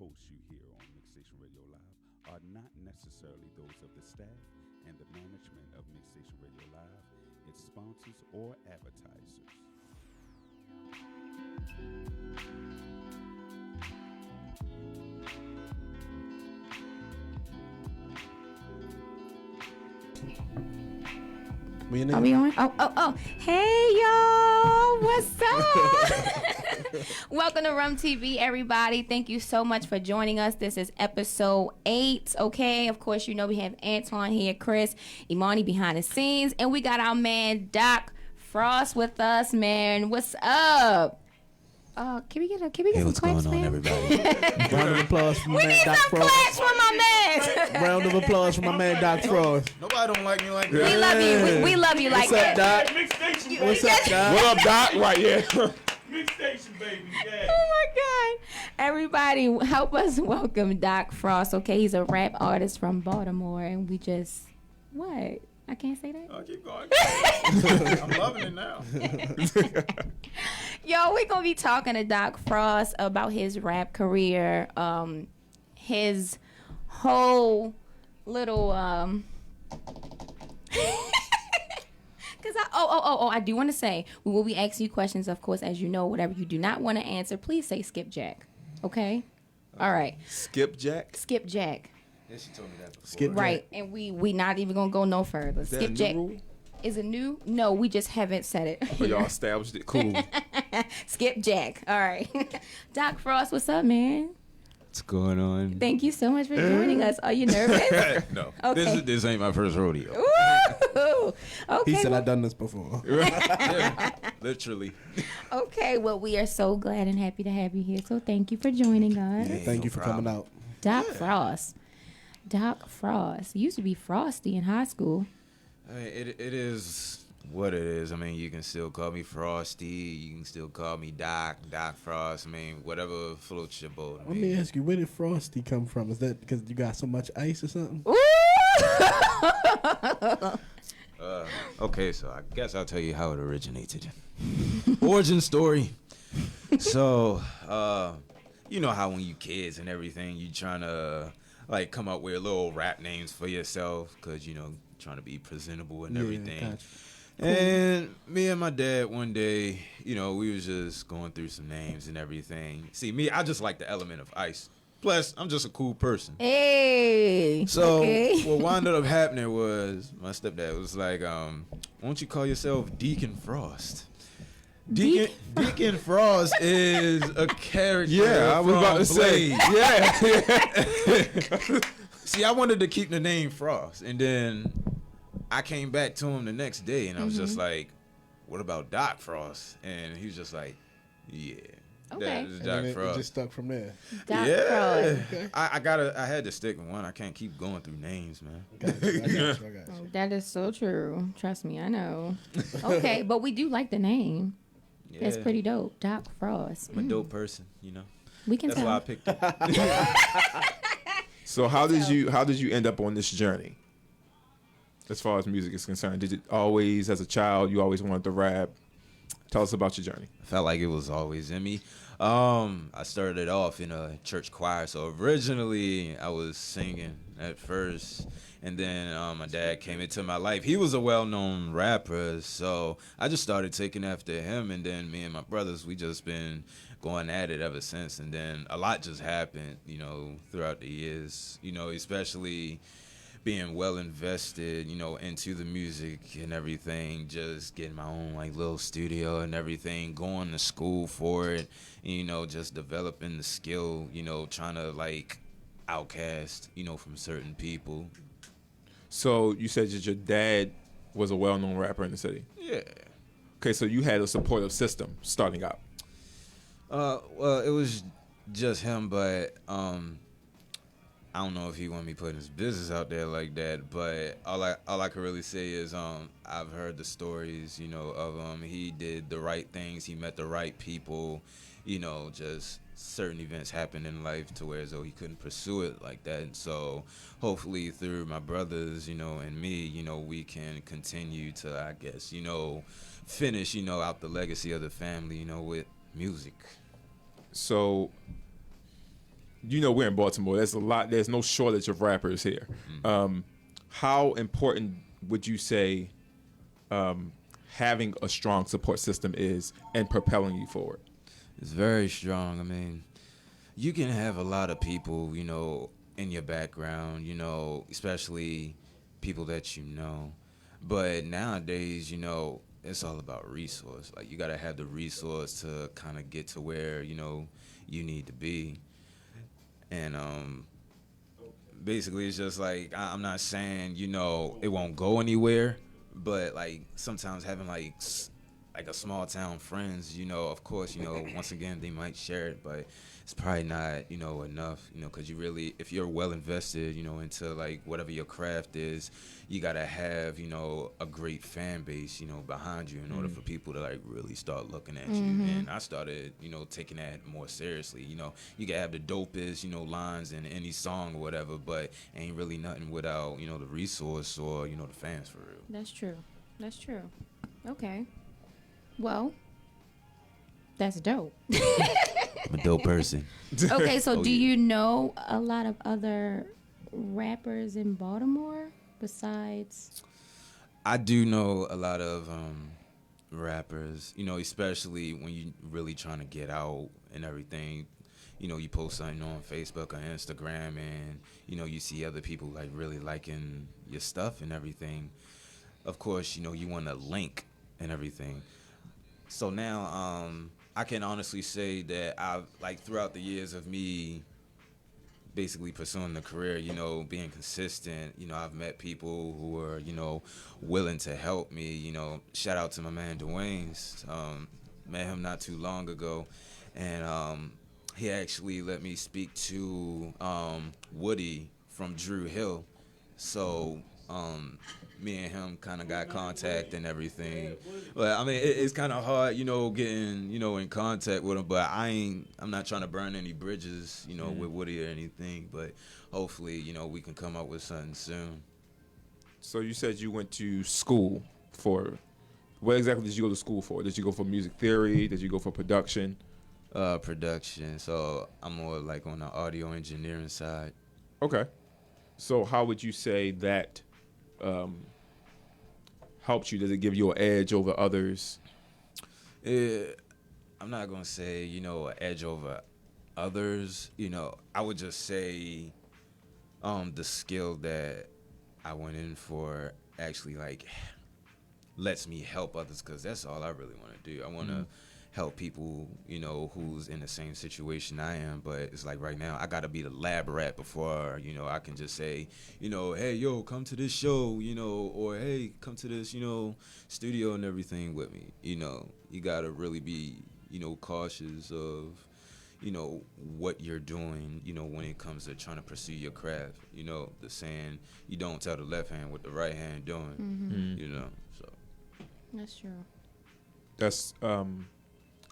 hosts you hear on Mixstation Radio Live are not necessarily those of the staff and the management of Mixstation Radio Live, its sponsors, or advertisers. Are we on? Oh. Hey, y'all. What's up? Welcome to Rum TV, everybody. Thank you so much for joining us. This is episode 8, okay? Of course, you know we have Antoine here, Chris, Imani behind the scenes, and we got our man, Doc Frost, with us, man. What's up? Can we get some what's claps, going on, man? everybody? Round of applause for my We man need Doc some Frost. claps for my man. Round of applause for my man Doc Frost. Nobody don't like me like that. We love you. We love you like What's up, that. Doc? Mixstation, baby. What's up, Doc? What up, Doc? Right here. Mixstation, baby. Yeah. Oh my God. Everybody, help us welcome Doc Frost, okay? He's a rap artist from Baltimore, and we just, what? I can't say that? Oh, keep going. I'm loving it now. Yo, we're going to be talking to Doc Frost about his rap career, his whole little, Because I do want to say, we will be asking you questions, of course, as you know. Whatever you do not want to answer, please say skipjack, okay? All right. Skipjack? Skipjack. Yeah, she told me that before. Skip Right, and we not even gonna go no further. Is that a new Skipjack rule? is it new? No, we just haven't said it. Oh, y'all established it. Cool. Skipjack. All right, Doc Frost, what's up, man? What's going on? Thank you so much for joining us. Are you nervous? No. Okay. This ain't my first rodeo. Ooh. Okay. He said well, I've done this before. Yeah, literally. okay. Well, we are so glad and happy to have you here. So thank you for joining us, Yeah. Thank you No for problem. coming out. Doc Frost. Doc Frost. You used to be Frosty in high school. I mean, it is what it is. I mean, you can still call me Frosty. You can still call me Doc Frost. I mean, whatever floats your boat. Let me ask you, where did Frosty come from? Is that because you got so much ice or something? Ooh. Okay, so I guess I'll tell you how it originated. Origin story. So, you know how when you kids and everything, you trying to like come up with little rap names for yourself because, you know, trying to be presentable and everything. Gotcha. And me and my dad one day, you know, we was just going through some names and everything. See, me, I just like the element of ice. Plus, I'm just a cool person. Hey. So okay. what wound up happening was my stepdad was like, why don't you call yourself Deacon Frost? Deacon Frost is a character. Yeah, I was from about to say. Blade. Yeah. See, I wanted to keep the name Frost, and then I came back to him the next day, and I was just like, "What about Doc Frost?" And he was just like, "Yeah, Okay. that is And Doc then it Frost." just stuck from there. Doc Yeah, Frost. Okay. I had to stick with one. I can't keep going through names, man. I got you. Oh, that is so true. Trust me, I know. Okay, but we do like the name. Yeah. That's pretty dope. Doc Frost. I'm a dope person, you know. We can That's tell. why I picked it. So how did you end up on this journey? As far as music is concerned, did it always, as a child, you always wanted to rap? Tell us about your journey. I felt like it was always in me. I started off in a church choir, so originally I was singing at first, and then my dad came into my life. He was a well-known rapper, so I just started taking after him, and then me and my brothers, we just been going at it ever since, and then a lot just happened, you know, throughout the years, you know, especially being well invested, you know, into the music and everything, just getting my own like little studio and everything, going to school for it, and, you know, just developing the skill, you know, trying to like outcast, you know, from certain people. So you said that your dad was a well-known rapper in the city. Yeah. Okay, so you had a supportive system starting out. Well, it was just him, but I don't know if he want me putting his business out there like that, but all I can really say is I've heard the stories, you know, of he did the right things, he met the right people, you know, just certain events happened in life to where as though he couldn't pursue it like that. And so hopefully through my brothers, you know, and me, you know, we can continue to, I guess, you know, finish, you know, out the legacy of the family, you know, with music. So we're in Baltimore. There's no shortage of rappers here. How important would you say having a strong support system is and propelling you forward? It's very strong. I mean, you can have a lot of people, in your background, especially people that you know. But nowadays, it's all about resource. Like, you got to have the resource to kind of get to where, you need to be. And basically, it's just like, I'm not saying, it won't go anywhere, but like sometimes having like a small town friends, of course, once again, they might share it, but it's probably not, enough, because you really, if you're well invested, into like whatever your craft is, you got to have, a great fan base, behind you in order for people to like really start looking at you. And I started, taking that more seriously. You can have the dopest, lines in any song or whatever, but ain't really nothing without, the resource or, the fans for real. That's true. Okay. Well, that's dope. I'm a dope person. Okay, so Oh, do yeah. you know a lot of other rappers in Baltimore besides? I do know a lot of rappers, especially when you really trying to get out and everything. You post something on Facebook or Instagram and, you see other people like really liking your stuff and everything. Of course, you want to link and everything. So now I can honestly say that I've, like, throughout the years of me basically pursuing the career, being consistent, I've met people who are, willing to help me, shout out to my man Dwayne's, met him not too long ago, and he actually let me speak to Woody from Drew Hill, so me and him kind of got contact and everything. But I mean, it's kind of hard, getting, in contact with him. But I'm not trying to burn any bridges, with Woody or anything. But hopefully, we can come up with something soon. So you said you went to school for, what exactly did you go to school for? Did you go for music theory? Did you go for production? Production. So I'm more like on the audio engineering side. Okay. So how would you say that helped you? Does it give you an edge over others? I'm not gonna say, an edge over others. I would just say the skill that I went in for actually like lets me help others, because that's all I really want to do. I want to help people, who's in the same situation I am. But it's like right now, I got to be the lab rat before, I can just say, hey, yo, come to this show, or hey, come to this, studio and everything with me. You got to really be, cautious of, what you're doing, when it comes to trying to pursue your craft. The saying, you don't tell the left hand what the right hand doing, so. That's true. That's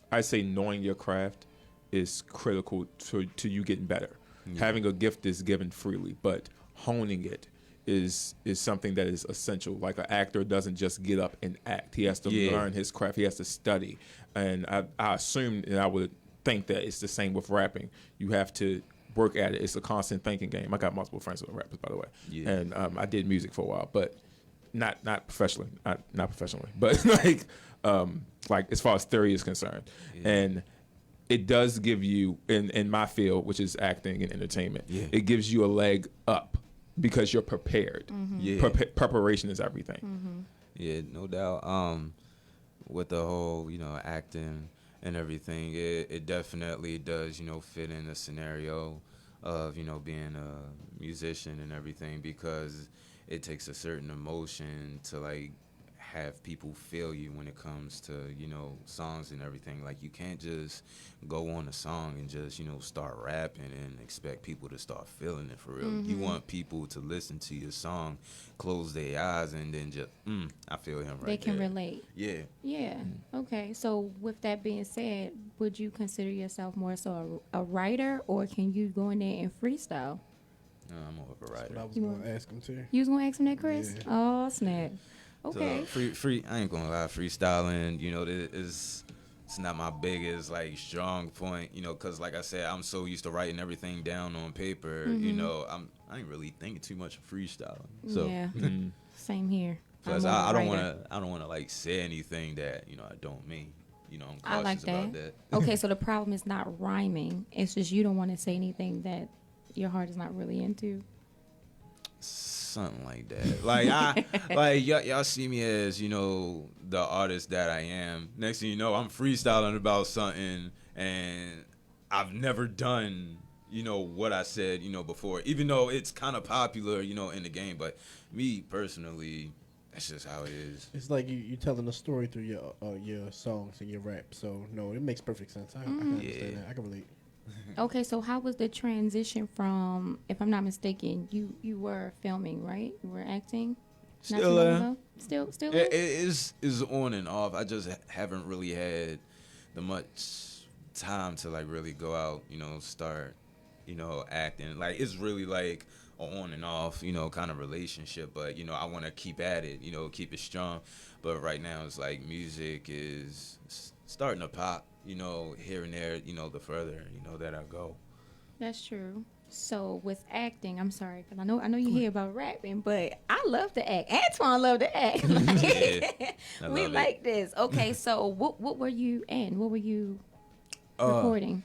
I say knowing your craft is critical to you getting better. Yeah. Having a gift is given freely, but honing it is something that is essential. Like, an actor doesn't just get up and act. He has to learn his craft. He has to study. And I assume, and I would think that it's the same with rapping. You have to work at it. It's a constant thinking game. I got multiple friends who are rappers, by the way. Yeah. And I did music for a while, but not professionally. Not professionally. But like as far as theory is concerned. Yeah. And it does give you, in my field, which is acting and entertainment, it gives you a leg up because you're prepared. Yeah. Preparation is everything. Yeah, no doubt. With the whole, acting and everything, it definitely does, fit in the scenario of, being a musician and everything, because it takes a certain emotion to, like, have people feel you when it comes to, songs and everything. Like, you can't just go on a song and just, start rapping and expect people to start feeling it for real. You want people to listen to your song, close their eyes, and then just, I feel him right there. They can relate. Yeah. Yeah. Okay. So with that being said, would you consider yourself more so a writer, or can you go in there and freestyle? No, I'm more of a writer. That's what I was going to ask him too. You was going to ask him that, Chris? Yeah. Oh, snap. Okay. So, free. I ain't gonna lie, freestyling, is it's not my biggest like strong point, you know, because like I said, I'm so used to writing everything down on paper. You know, I ain't really thinking too much of freestyling. So Yeah, same here. plus I'm I a don't writer. want to like say anything that I don't mean. You know, I'm I like cautious about that. Okay, so the problem is not rhyming. It's just you don't want to say anything that your heart is not really into. Something like that. Like y'all see me as the artist that I am. Next thing you know, I'm freestyling about something, and I've never done what I said before. Even though it's kind of popular in the game, but me personally, that's just how it is. It's like you telling a story through your songs and your rap. So no, it makes perfect sense. I can understand that. I can relate. Okay, so how was the transition from, if I'm not mistaken, you were filming, right? You were acting? Not too Still, long ago? Still? it is on and off. I just haven't really had the much time to like really go out, start, acting. Like it's really like a on and off, kind of relationship. But I want to keep at it, keep it strong. But right now it's like music is starting to pop, here and there, the further, that I go. That's true. So with acting, I'm sorry, because I know you hear about rapping, but I love to act. Antoine love to act. I We love like this. Okay, so what were you in? What were you recording?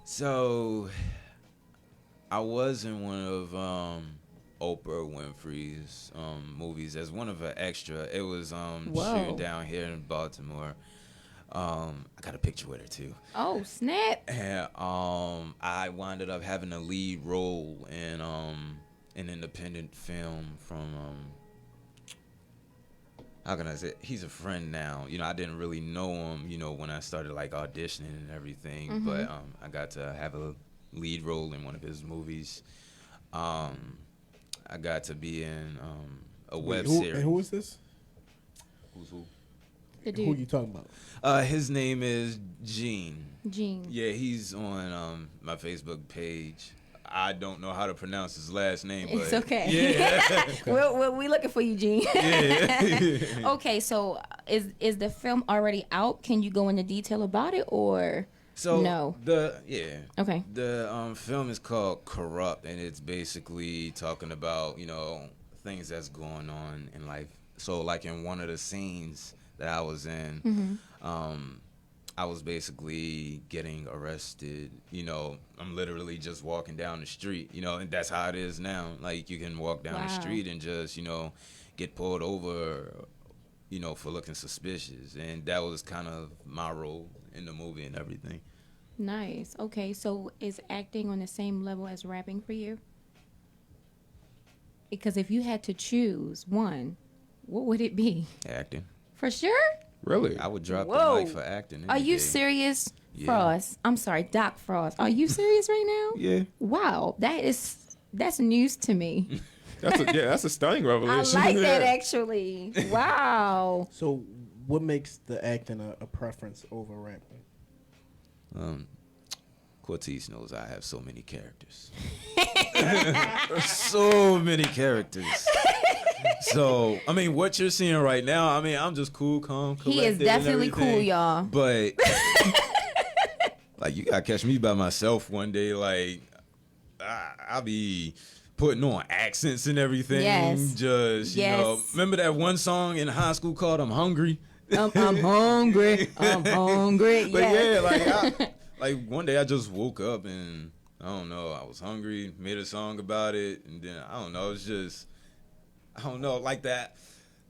So I was in one of Oprah Winfrey's movies as one of an extra. It was shooting down here in Baltimore. I got a picture with her too. Oh, snap. And I winded up having a lead role in an independent film from how can I say, he's a friend now. I didn't really know him, when I started like auditioning and everything, but I got to have a lead role in one of his movies. I got to be in a web series. And who is this? Who's who? The dude. Who you talking about? His name is Gene. Gene. Yeah, he's on my Facebook page. I don't know how to pronounce his last name, but It's okay. Yeah. we looking for you, Gene. Yeah. Okay, so is the film already out? Can you go into detail about it, or So no? Okay. The film is called Corrupt, and it's basically talking about things that's going on in life. So like in one of the scenes that I was in, I was basically getting arrested. I'm literally just walking down the street, and that's how it is now. Like you can walk down the street and just, get pulled over, for looking suspicious. And that was kind of my role in the movie and everything. Nice. Okay, so is acting on the same level as rapping for you? Because if you had to choose one, what would it be? Acting. For sure? Really? I would drop Whoa. the mic for acting. Are any you day. serious, Yeah. Frost? I'm sorry, Doc Frost. Are you serious right now? Yeah. Wow, that's news to me. That's a stunning I revelation. like that actually. Wow. So, what makes the acting a preference over rapping? Cortez knows I have so many characters. So many characters. So, I mean, what you're seeing right now, I mean, I'm just cool, calm, collected. He is definitely and everything. cool, y'all. But, like, you gotta catch me by myself one day. Like, I'll be putting on accents and everything. Yes. Just, remember that one song in high school called I'm Hungry? I'm hungry. I'm hungry. But Yes. yeah, like one day I just woke up and I don't know, I was hungry, made a song about it, and then I don't know, it's just like that.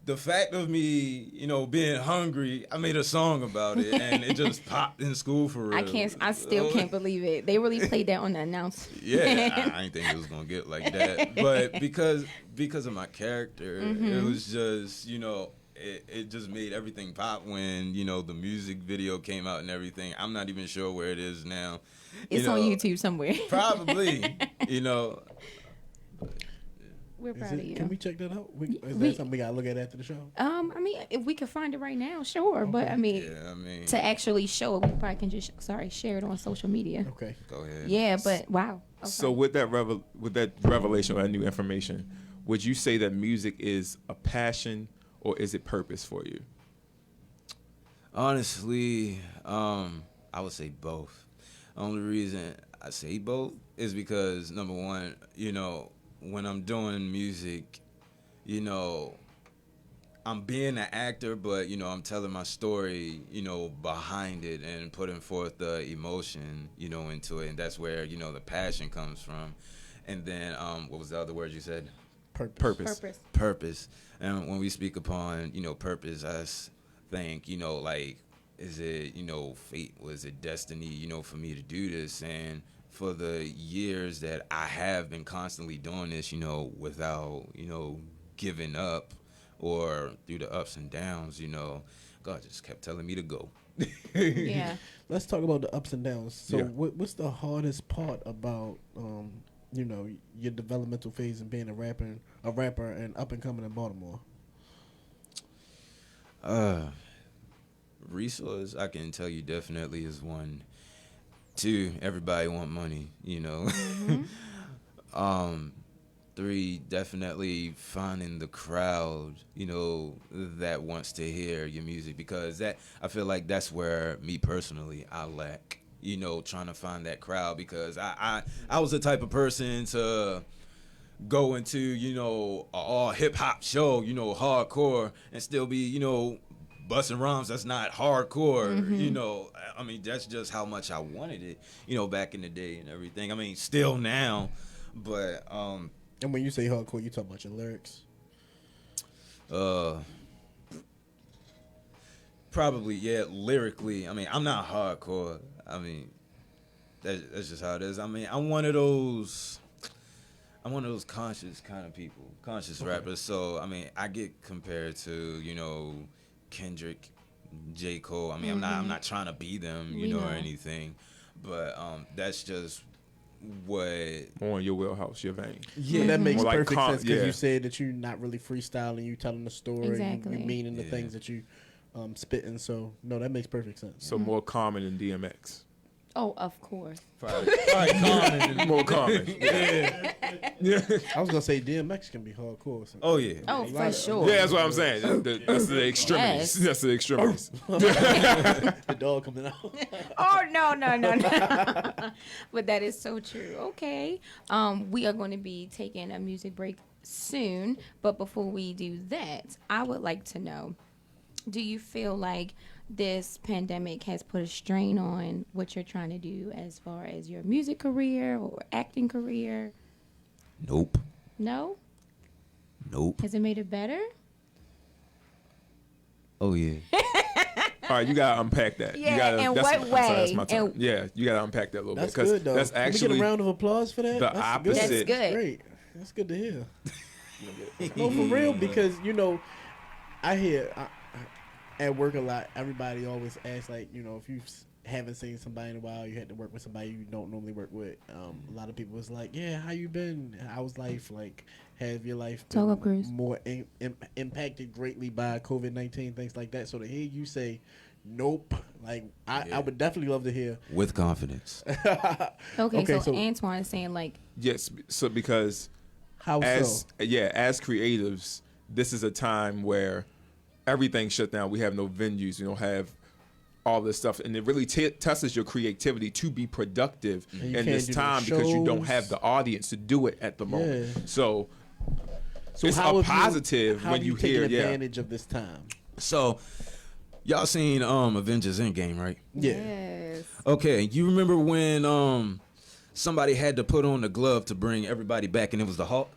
The fact of me, being hungry, I made a song about it, and it just popped in school for real. I still can't believe it. They really played that on the announcement. Yeah, I didn't think it was gonna get like that, but because of my character, it was just it just made everything pop when the music video came out and everything. I'm not even sure where it is now. It's on YouTube somewhere. Probably, We're proud of you. Can we check that out? Is that something we gotta look at after the show? I mean, if we could find it right now, sure. But I mean, to actually show it, we probably can just share it on social media. Okay. Go ahead. Yeah, but wow. Okay. So with that revelation or that new information, would you say that music is a passion or is it purpose for you? Honestly, I would say both. Only reason I say both is because number one, when I'm doing music, you know, I'm being an actor, but I'm telling my story, behind it and putting forth the emotion, into it, and that's where the passion comes from. And then, what was the other word you said? Purpose. Purpose. And when we speak upon, purpose, I think, like, is it, fate? Was it destiny, for me to do this? And for the years that I have been constantly doing this, without, giving up or through the ups and downs, God just kept telling me to go. Yeah. Let's talk about the ups and downs. So, Yeah. what's the hardest part about, your developmental phase and being a rapper and up and coming in Baltimore? Resource, I can tell you definitely is one. Two, everybody want money, Mm-hmm. 3, definitely finding the crowd, that wants to hear your music, because I feel like that's where me personally I lack, trying to find that crowd, because I was the type of person to go into, a all hip hop show, hardcore, and still be, busting rhymes that's not hardcore, I mean, that's just how much I wanted it, back in the day and everything. I mean, still now, but And when you say hardcore, you talk about your lyrics. Probably, yeah, lyrically. I mean, I'm not hardcore. I mean, that's just how it is. I mean, I'm one of those conscious kind of people, conscious rappers. So, I mean, I get compared to, Kendrick, J. Cole. I mean, I'm not trying to be them, We know. or anything. But that's just what. More in your wheelhouse, your vein. Yeah. But that makes More like perfect sense because yeah. you said that you're not really freestyling, you telling the story, Exactly. you meaning the Yeah. things that you spitting. So no, that makes perfect sense. So more common than DMX. Oh, of course. Probably common. More common. I was gonna say DMX can be hardcore. So. Oh, yeah. Oh, A for lot of- sure. Yeah, that's what I'm saying. That's the extremities. Yes. That's the extremities. The dog coming out. Oh no. But that is so true. Okay. We are going to be taking a music break soon, but before we do that, I would like to know, do you feel like this pandemic has put a strain on what you're trying to do as far as your music career or acting career? Nope. No? Nope. Has it made it better? Oh, yeah. All right, you gotta unpack that. Yeah, you gotta, in that's, what I'm sorry, that's way? my turn. And- Yeah, you gotta unpack that a little That's bit because good though. that's Can we actually get a round of applause for that? the That's opposite. That's good. Great. That's good to hear. No, for real, because I hear at work a lot. Everybody always asks, like, if you haven't seen somebody in a while, you had to work with somebody you don't normally work with. A lot of people was like, "Yeah, how you been? How's life? Like, have your life Talk been up, Chris. more impacted greatly by COVID-19, things like that?" So to hear you say, "Nope," like I would definitely love to hear. With confidence. Okay, so so- Antoine is saying like, Yes, so because How as so? as creatives, this is a time where everything shut down. We have no venues. We don't have all this stuff, and it really tests your creativity to be productive And you in can't this do no time because you don't shows. have the audience to do it at the moment. Yeah. So So it's how a have positive how when have you taken hear, advantage of this time. So, y'all seen Avengers Endgame, right? Yeah. yes. Okay, you remember when somebody had to put on the glove to bring everybody back, and it was the Hulk?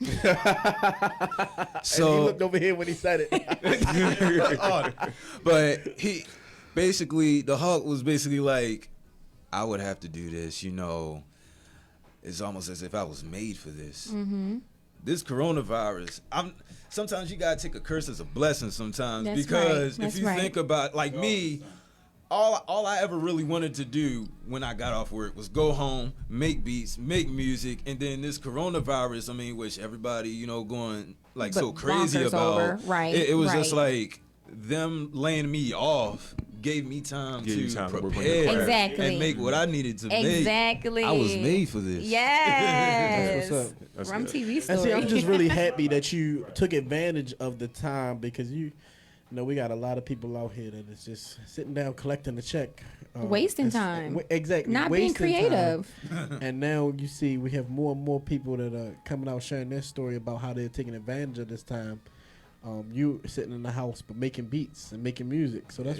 And he So, looked over here when he said it. but he basically, the Hulk was basically like, I would have to do this, It's almost as if I was made for this. Mm-hmm. This coronavirus, sometimes you gotta take a curse as a blessing sometimes, That's because right. That's if you right. think about, like me, all I ever really wanted to do when I got off work was go home, make beats, make music, and then this coronavirus, which everybody, going like But so crazy bonkers about. over. Right, It was just right. like them laying me off gave me time Give you to time to work on your prepare craft. Exactly. and make what I needed to make. Exactly. I was made for this. Yes. That's what's up. That's Rum good. TV And story. see, I'm just really happy that you took advantage of the time because we got a lot of people out here that is just sitting down collecting the check, wasting time. Exactly, not being creative. And now you see we have more and more people that are coming out sharing their story about how they're taking advantage of this time. You sitting in the house but making beats and making music, so that's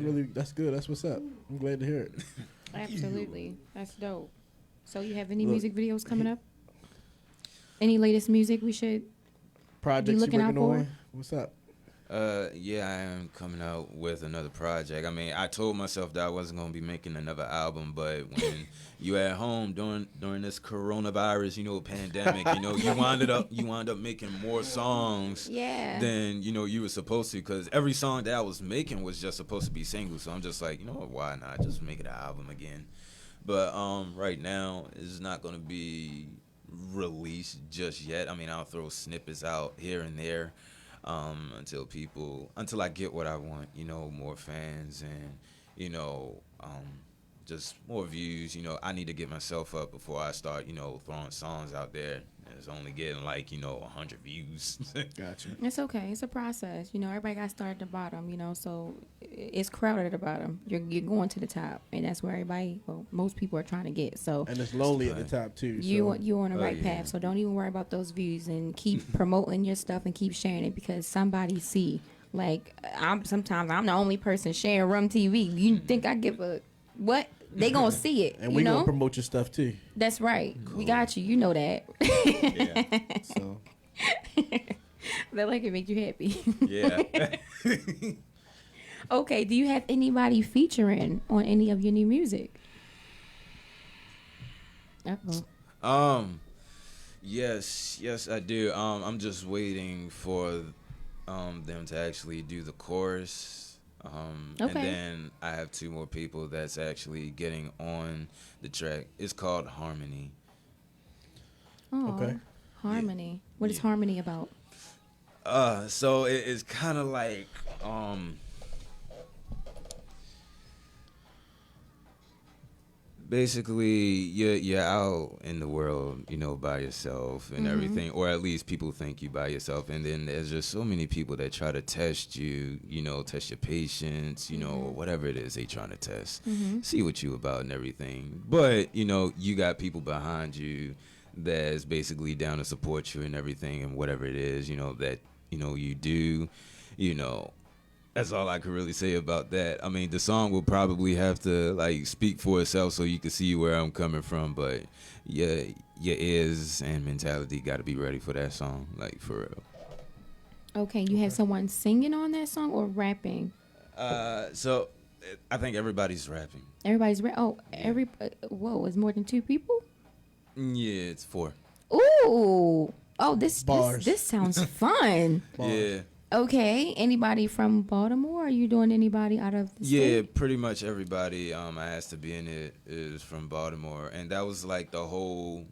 good. That's what's up. I'm glad to hear it. Absolutely, that's dope. So you have any music videos coming up? Any latest music we should projects be looking you out working for? on? What's up? Yeah, I am coming out with another project. I mean, I told myself that I wasn't gonna be making another album, but when you at home during this coronavirus, pandemic, you wind up making more songs than you were supposed to, because every song that I was making was just supposed to be singles. So I'm just like, why not just make it an album again? But right now it's not gonna be released just yet. I mean, I'll throw snippets out here and there. Until I get what I want, more fans and, just more views. I need to get myself up before I start, throwing songs out there. It's only getting 100 views. Gotcha. It's okay. It's a process. Everybody got to start at the bottom, so it's crowded at the bottom. You're going to the top, and that's where most people are trying to get. So and it's lonely at the top too. You're on the right path. So don't even worry about those views and keep promoting your stuff and keep sharing it, because somebody see. Sometimes I'm the only person sharing Rum TV. You think I give a what? They gonna see it, and we gonna promote your stuff too. That's right. Cool. We got you. You know that. Yeah. So that can make you happy. Yeah. Okay. Do you have anybody featuring on any of your new music? Yes, I do. I'm just waiting for them to actually do the chorus. And then I have 2 more people that's actually getting on the track. It's called Harmony. Oh, okay. Harmony. What is Harmony about? So it's kind of like basically you're out in the world, by yourself and everything, or at least people think you by yourself, and then there's just so many people that try to test you, test your patience, or whatever it is they trying to test, see what you about and everything. But you got people behind you that's basically down to support you and everything, and whatever it is that you do. That's all I could really say about that. I mean, the song will probably have to speak for itself so you can see where I'm coming from. But yeah, your ears and mentality got to be ready for that song, for real. Okay, you have someone singing on that song or rapping? So I think everybody's rapping. Everybody's whoa, it's more than 2 people? Yeah, it's 4. Ooh. Oh, this sounds fun. Yeah. Okay, anybody from Baltimore? Are you doing anybody out of the state? Yeah, pretty much everybody I asked to be in it is from Baltimore, and that was the whole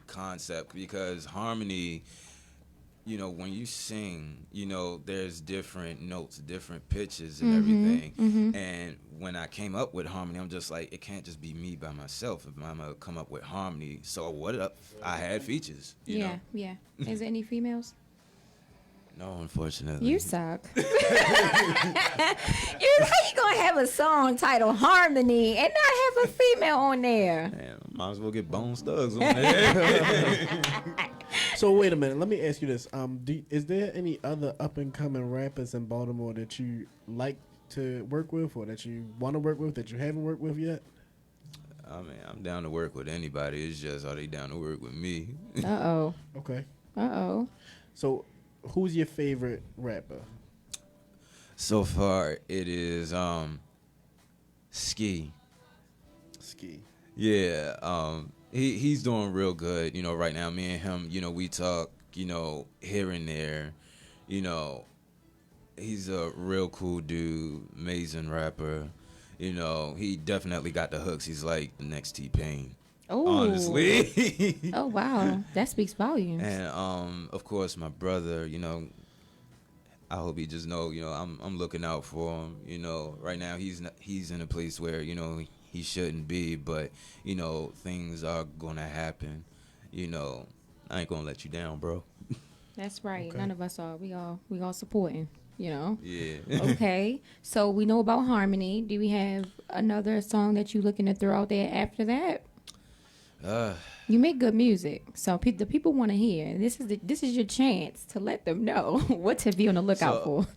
concept, because harmony, when you sing, there's different notes, different pitches and everything. And when I came up with harmony, I'm just it can't just be me by myself if I'm gonna come up with harmony. So what up? I had features. You know? Yeah. Is there any females? No, unfortunately. You suck. How you gonna have a song titled Harmony and not have a female on there? Man, might as well get Bone Thugs on there. So wait a minute. Let me ask you this. Is there any other up and coming rappers in Baltimore that you like to work with, or that you want to work with that you haven't worked with yet? I mean, I'm down to work with anybody. It's just, are they down to work with me? Okay. So, who's your favorite rapper? So far, it is Ski. Yeah, he's doing real good. Right now, me and him, we talk, here and there. He's a real cool dude, amazing rapper. He definitely got the hooks. He's like the next T-Pain. Oh, honestly. Oh wow, that speaks volumes. And of course, my brother. I hope he just know. I'm looking out for him. Right now he's in a place where he shouldn't be, but things are gonna happen. I ain't gonna let you down, bro. That's right. Okay. None of us are. We all supporting. Yeah. Okay. So we know about Harmony. Do we have another song that you looking to throw out there after that? You make good music, so the people want to hear. This is your chance to let them know what to be on the lookout for.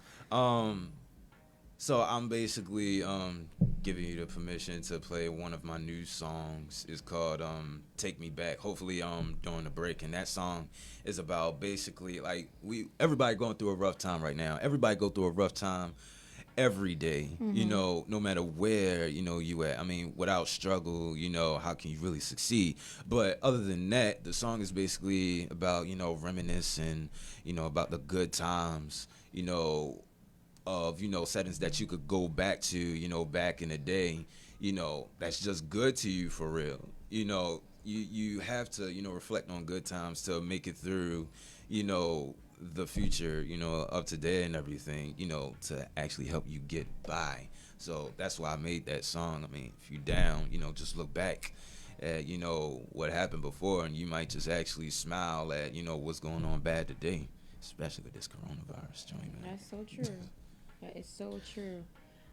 So I'm basically giving you the permission to play one of my new songs. It's called "Take Me Back." Hopefully during the break, and that song is about basically like everybody going through a rough time right now. Everybody go through a rough time every day, no matter where you at. I mean, without struggle, how can you really succeed? But other than that, the song is basically about reminiscing, about the good times, of settings that you could go back to, back in the day, that's just good to you for real. You have to reflect on good times to make it through, the future, of today and everything, to actually help you get by. So that's why I made that song. I mean, if you down, just look back at what happened before, and you might just actually smile at what's going on bad today, especially with this coronavirus joint, man. That's so true. That is so true.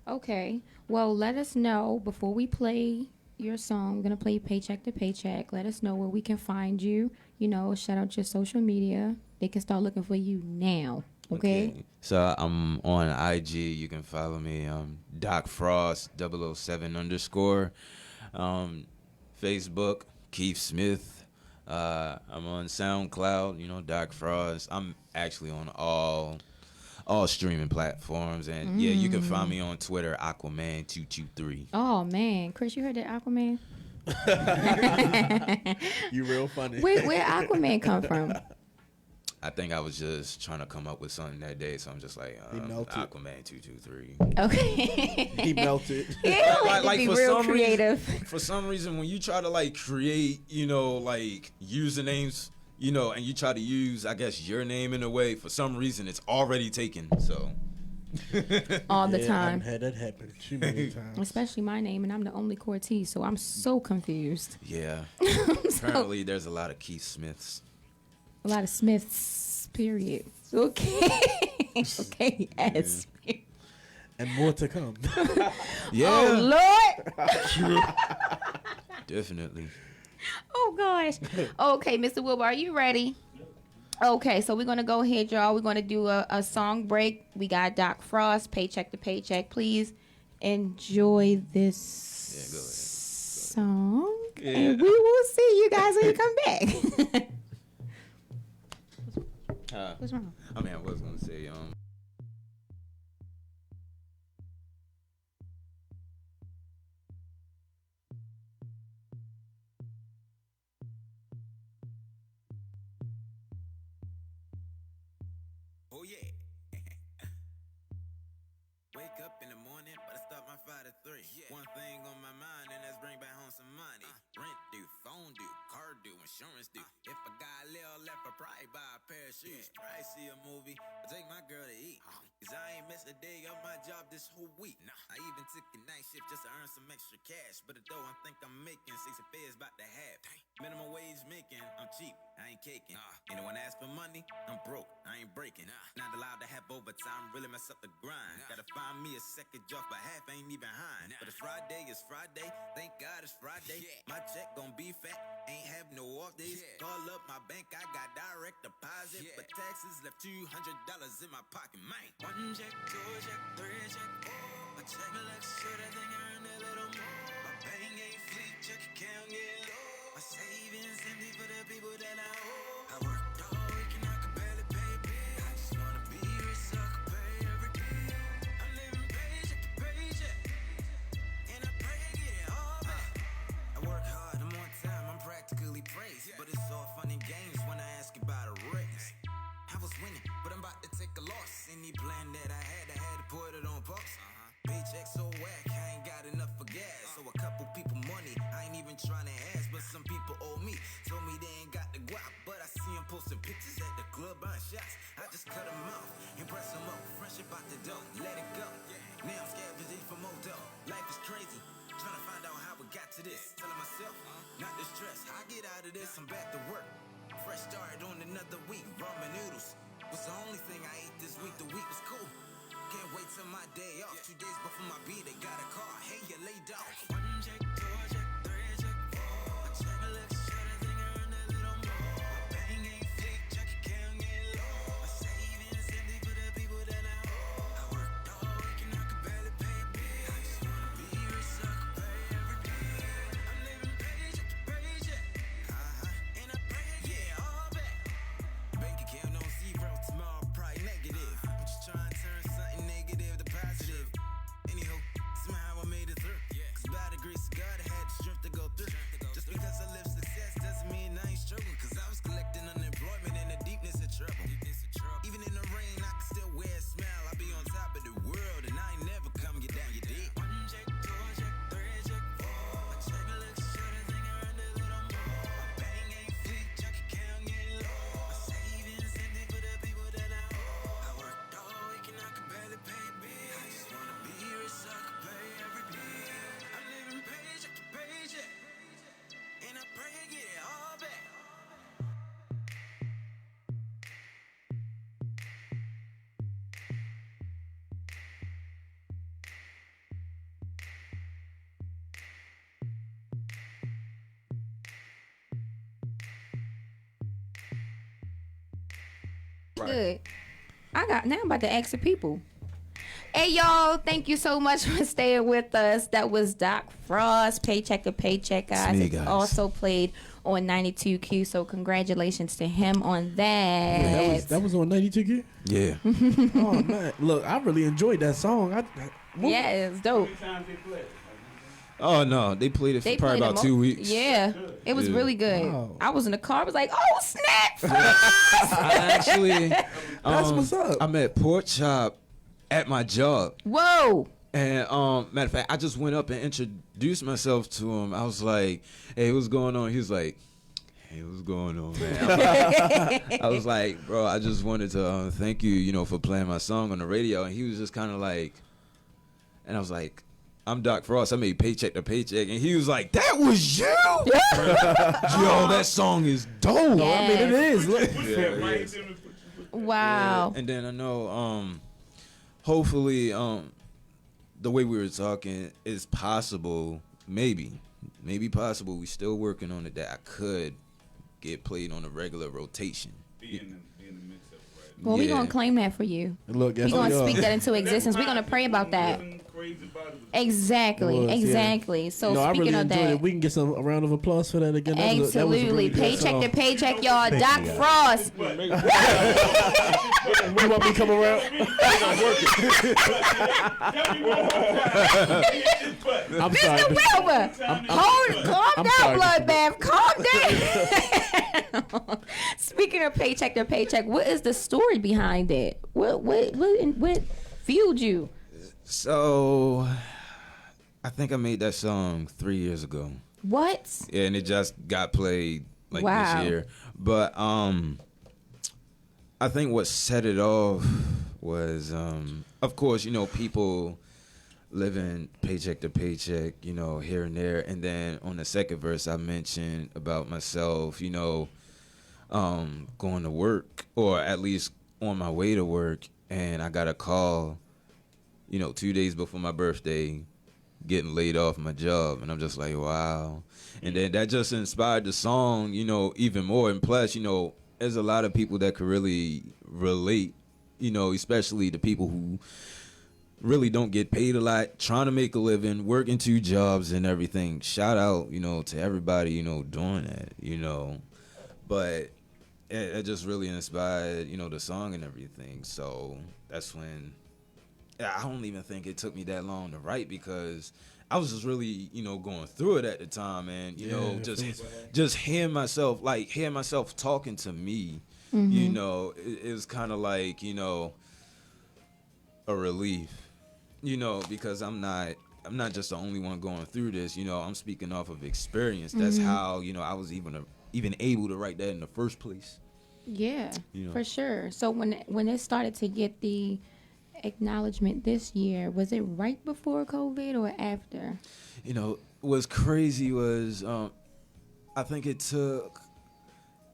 Okay. Well, let us know before we play your song. We're going to play Paycheck to Paycheck. Let us know where we can find you. Shout out your social media. They can start looking for you now. Okay? So I'm on IG. You can follow me. Doc Frost 007 _. Facebook, Keith Smith. I'm on SoundCloud, Doc Frost. I'm actually on all streaming platforms, and you can find me on Twitter, Aquaman223. Oh man, Chris, you heard that Aquaman? You real funny. Where Aquaman come from? I think I was just trying to come up with something that day, so I'm just like Aquaman223. Okay. He melted. Yeah, like to be real creative. For some reason, when you try to like create, like usernames, and you try to use, I guess, your name in a way, for some reason, it's already taken. So all the time. I've had that happen too many times. Especially my name, and I'm the only Cortez, so I'm so confused. Yeah. Apparently, there's a lot of Keith Smiths. A lot of Smiths, period. Okay. Okay, yes. And more to come. Yeah. Oh, Lord. Definitely. Oh, gosh. Okay, Mr. Wilbur, are you ready? Okay, so we're going to go ahead, y'all. We're going to do a song break. We got Doc Frost, Paycheck to Paycheck. Please enjoy this song. Yeah. And we will see you guys when you come back. What's wrong? I mean, I was going to say, oh yeah. Wake up in the morning, but I start my 5 to 3. Yeah. One thing on my mind, and that's bring back home some money. Rent due, phone due, car due, insurance due. If I got a little left, I probably buy a pair of shoes. Probably see a movie, or take my girl to eat. Cause I ain't missed a day of my job this whole week. I even took a night shift just to earn some extra cash. But though I think I'm making 6 affairs about to have. Minimum wage making, I'm cheap, I ain't caking. Anyone ask for money, I'm broke, I ain't breaking. Not allowed to have overtime, really mess up the grind. Gotta find me a second job, but half ain't even behind. But it's Friday, thank God it's Friday. My check gon' be fat, ain't have no off days. Call up my bank, I got direct deposit. But taxes left $200 in my pocket, man. 1 check, 2 check, 3 check. My check looks good, I think I earned a little more. My bank ain't fleet, check account get low. My savings empty for the people that I owe. I worked all week and I could barely pay bills. I just wanna be rich so I can pay every bill. I'm living paycheck to paycheck, and I pray I get it all back. I work hard, I'm on time, I'm practically praised. But it's all fun and games when I ask about a raise. I was winning, but I'm about to take a loss. Any plan that I had to put it on pause. Paycheck so whack, I ain't got enough for gas. So a couple people money, I ain't even trying to ask. But some people owe me, told me they ain't got the guap. But I see them posting pictures at the club buying shots. I just cut them off and press them up. Friendship out the door, let it go. Now I'm scavenging for more dough. Life is crazy, trying to find out how we got to this. Telling myself, not to stress, I get out of this, I'm back to work. Fresh start on another week, ramen noodles was the only thing I ate this week. The week was cool. can't wait till my day off. 2 days before my beat, they got a call. Hey, you laid off. 1 check, 2 check, 3 check, 4. My check a look short, I think I earned a little more. My bang ain't fake, check account get low. My savings empty for the people that I owe. I worked all week and I could barely pay bills. I just wanna be rich so I could pay every bill. I'm living paycheck to paycheck. And I pray I get it all back. Bank account on zero, tomorrow probably negative. I'm just trying to turn something negative to positive. Anyhow, somehow I made it through. Cause by the grace of God, I had the strength to go through. Just because I live success doesn't mean I ain't struggling. Cause I was collecting unemployment in the deepness of trouble. Even in the rain, I can still wear a smile. I be on top of the world and I ain't never come get down, you dig? 1 check, 2 check, 3 check, 4. My check a look short, I think I earned a little more. My bang ain't fleet, check account get low. My savings empty for the people that I owe. I worked all week and I could barely pay bills. I just wanna be rich so I could pay every bill. I'm living paycheck to paycheck. And I pray I get it all back. Good. Now I'm about to ask the people. Hey y'all, thank you so much for staying with us. That was Doc Frost, Paycheck to Paycheck, guys. me, It's guys. also played on 92Q, so congratulations to him on that. Yeah, that was on 92Q. Yeah. Oh man, look, I really enjoyed that song. Yeah, it's dope. Oh no, they played it for probably played about them 2 weeks. Yeah, it was Yeah. really good. Wow. I was in the car. I was like, "Oh snap, Frost!" I actually, That's what's up. I'm at Pork Chop at my job, Whoa. and matter of fact, I just went up and introduced myself to him. I was like, "Hey, what's going on?" He was like, "Hey, what's going on, man?" I was like, "Bro, I just wanted to thank you, for playing my song on the radio." And he was just kind of like, and I was like, "I'm Doc Frost. I made Paycheck to Paycheck," and he was like, "That was you." Yo, that song is dope. Yeah. I mean, it is. Look. Wow. And then I know, hopefully, the way we were talking is possible, maybe possible. We still working on it that I could get played on a regular rotation. Be in the mix of it, right? Well, we're Yeah. going to claim that for you. Look, We're that's going to what we speak are. that into existence. We're going to pray about that. Crazy about it. Exactly. It was, yeah. Exactly. So No, I speaking really of enjoyed that. it. We can get a round of applause for that again. That was a Absolutely. really good Paycheck song. to Paycheck, y'all. Doc you, Frost. You want me to come around? I'm sorry. Mr. Wilbur. Calm I'm down, sorry, Bloodbath. Calm down. Speaking of Paycheck to Paycheck, what is the story behind it? What fueled you? So, I think I made that song 3 years ago. What? Yeah, and it just got played like Wow. this year. But I think what set it off was, of course, people living paycheck to paycheck, here and there. And then on the second verse, I mentioned about myself, going to work, or at least on my way to work, and I got a call, 2 days before my birthday, getting laid off my job. And I'm just like, wow. And then that just inspired the song, even more. And plus, there's a lot of people that could really relate, especially the people who really don't get paid a lot, trying to make a living, working 2 jobs and everything. Shout out, to everybody, doing that, But it just really inspired, the song and everything. So that's when, I don't even think it took me that long to write, because I was just really, going through it at the time, and just hearing myself talking to me, it was kind of like, a relief, because I'm not just the only one going through this. I'm speaking off of experience. That's how, I was even able to write that in the first place. Yeah, for sure. So when it started to get the acknowledgement this year, was it right before COVID or after? What's crazy was, I think it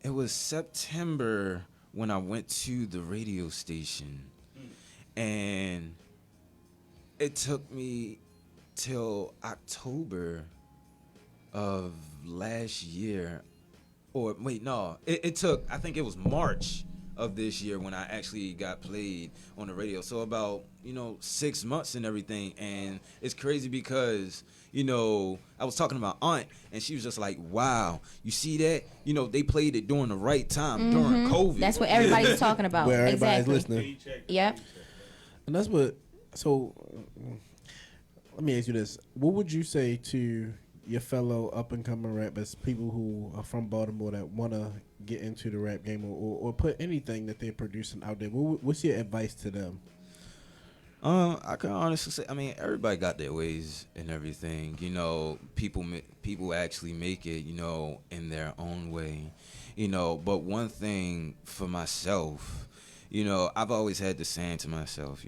was September when I went to the radio station, and it took me till October of last year, or wait, no, it took, I think it was March of this year when I actually got played on the radio. So about, 6 months and everything. And it's crazy because, I was talking to my aunt and she was just like, wow, you see that? They played it during the right time, during COVID. That's what everybody's talking about. Where everybody's Exactly. listening. Yep. And that's what. So, let me ask you this: what would you say to your fellow up and coming rappers, people who are from Baltimore that want to get into the rap game or put anything that they're producing out there? What's your advice to them? I can honestly say, everybody got their ways and everything. People actually make it, in their own way. But one thing for myself, I've always had the saying to myself,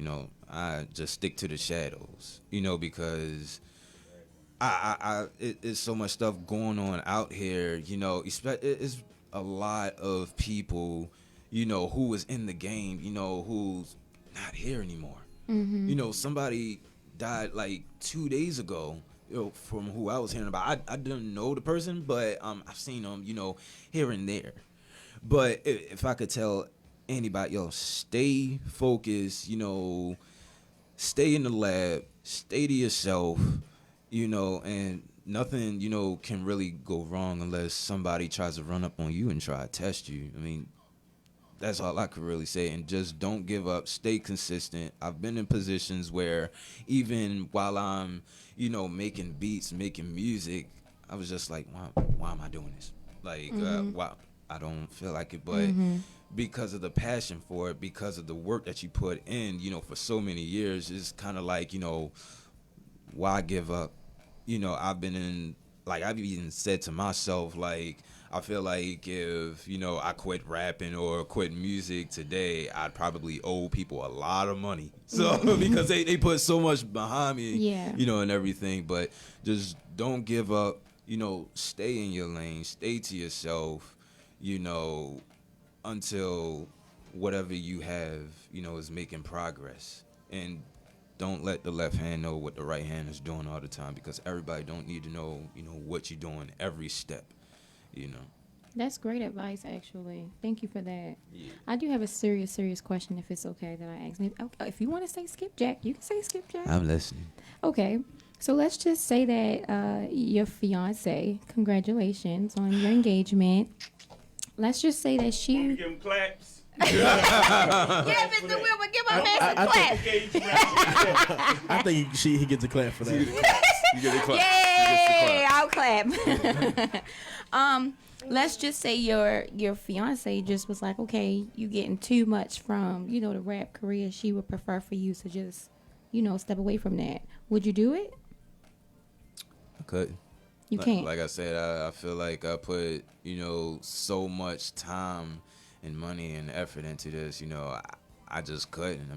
I just stick to the shadows, because it's so much stuff going on out here, it's a lot of people, who was in the game, who's not here anymore. Somebody died like 2 days ago, from who I was hearing about. I didn't know the person, but I've seen them, here and there. But if I could tell anybody, stay focused, stay in the lab, stay to yourself, and nothing, can really go wrong unless somebody tries to run up on you and try to test you. That's all I could really say. And just don't give up. Stay consistent. I've been in positions where even while I'm, making beats, making music, I was just like, why am I doing this? Like, why? I don't feel like it. But because of the passion for it, because of the work that you put in, for so many years, it's kind of like, why give up? I've been in, like, I've even said to myself, like, I feel like if, I quit rapping or quit music today, I'd probably owe people a lot of money. So, because they put so much behind me, and everything. But just don't give up, stay in your lane, stay to yourself, until whatever you have, is making progress. And don't let the left hand know what the right hand is doing all the time, because everybody don't need to know, what you're doing every step. That's great advice, actually. Thank you for that. Yeah. I do have a serious question, if it's okay that I ask. If you want to say skipjack, you can say skipjack. I'm listening. Okay. So let's just say that your fiance, congratulations on your engagement. Let's just say that she... Give him claps. Yeah, Mr. Wilbur, give my man some claps. I think he gets a clap for that. You get a clap. Yay! I'll clap. Let's just say your fiance just was like, okay, you getting too much from, the rap career. She would prefer for you to just, step away from that. Would you do it? I couldn't. You can't. Like I said, I feel like I put, so much time and money and effort into this, I just couldn't.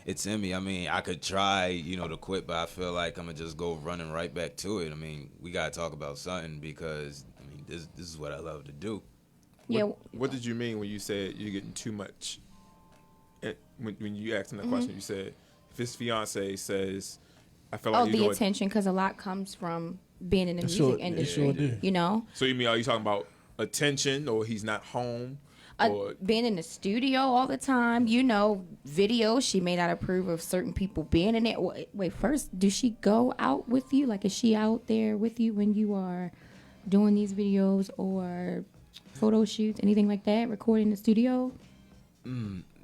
It's in me. I could try, to quit, but I feel like I'm going to just go running right back to it. We got to talk about something because, this is what I love to do. What did you mean when you said you're getting too much? When you asked him that question, you said, if his fiance says, I feel like the attention, because a lot comes from being in the music industry, So you mean, are you talking about attention, or he's not home? Being in the studio all the time, videos. She may not approve of certain people being in it. Wait, first, does she go out with you? Like, is she out there with you when you are doing these videos or photo shoots, anything like that, recording in the studio?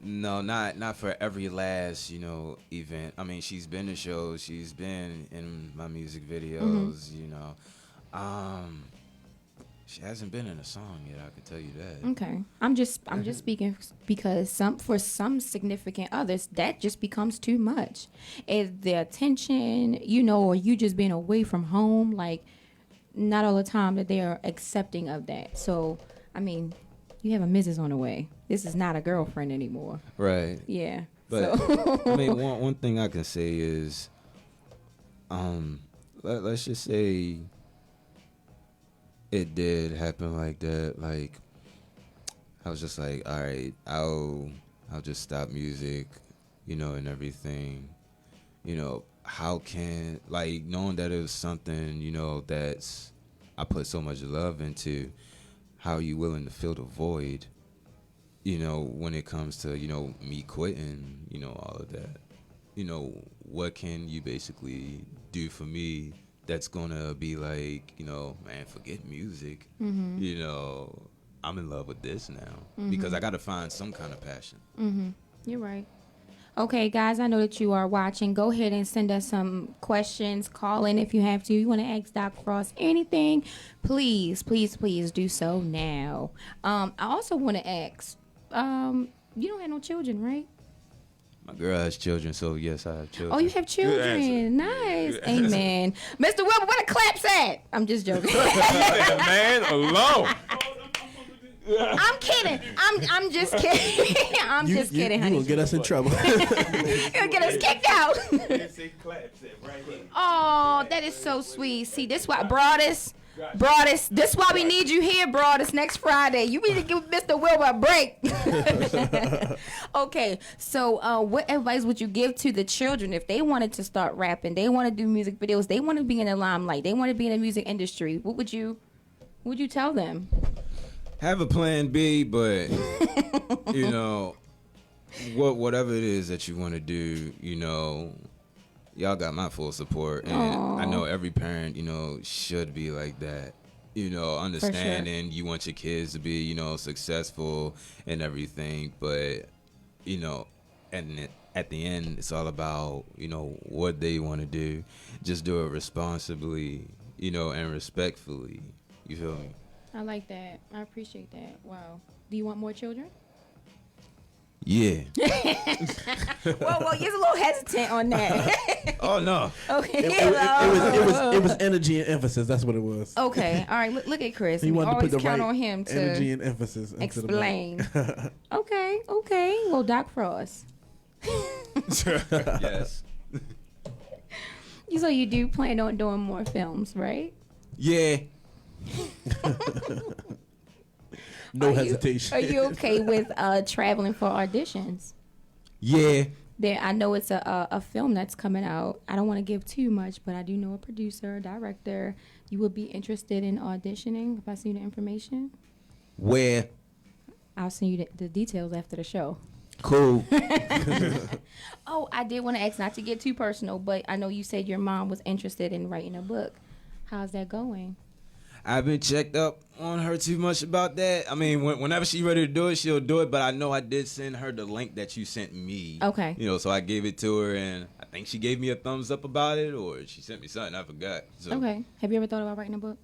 No, not for every last, event. She's been to shows. She's been in my music videos, She hasn't been in a song yet, I can tell you that. Okay. I'm just speaking because for some significant others, that just becomes too much. Is the attention, or you just being away from home, like, not all the time that they are accepting of that. So, you have a missus on the way. This is not a girlfriend anymore. Right. Yeah. But, so. one thing I can say is, let's just say it did happen like that. Like, I was just like, all right, I'll just stop music, and everything, how can, like, knowing that it was something, that's I put so much love into, how are you willing to fill the void, when it comes to, me quitting, all of that. What can you basically do for me that's gonna be like, man, forget music. I'm in love with this now because I gotta find some kind of passion. You're right. Okay, guys, I know that you are watching. Go ahead and send us some questions. Call in if you have to. You want to ask Doc Frost anything, please, please, please do so now. I also want to ask, you don't have no children, right? My girl has children, so yes, I have children. Oh, you have children. Nice. Amen. Mr. Wilbur, where the claps at? I'm just joking. Man alone. I'm kidding. I'm just kidding. I'm just kidding, honey. You will get us in trouble. You'll get us kicked out. Oh, that is so sweet. See, this why Broadus, this why we need you here, Broadus, next Friday. You need to give Mr. Wilbur a break. Okay, so what advice would you give to the children if they wanted to start rapping, they want to do music videos, they want to be in the limelight, they want to be in the music industry? What would you tell them? Have a plan B, but whatever it is that you want to do, y'all got my full support, and I know every parent, should be like that. Understanding you want your kids to be, successful and everything, but and at the end, it's all about what they want to do. Just do it responsibly, and respectfully. You feel me? I like that. I appreciate that. Wow. Do you want more children? Yeah. Well, you're a little hesitant on that. Oh no. Okay. It was energy and emphasis. That's what it was. Okay. All right. Look at Chris. He We wanted to always put the count right on him to energy and emphasis into explain. Okay. Well, Doc Frost. Yes. So you do plan on doing more films, right? Yeah. No hesitation. Are you okay with traveling for auditions? Yeah. I know it's a film that's coming out. I don't want to give too much, but I do know a producer, a director. You would be interested in auditioning if I send you the information? Where? I'll send you the details after the show. Cool. Oh, I did want to ask, not to get too personal, but I know you said your mom was interested in writing a book. How's that going? I haven't checked up on her too much about that. I mean, whenever she's ready to do it, she'll do it. But I know I did send her the link that you sent me. Okay. So I gave it to her, and I think she gave me a thumbs up about it, or she sent me something. I forgot. So. Okay. Have you ever thought about writing a book?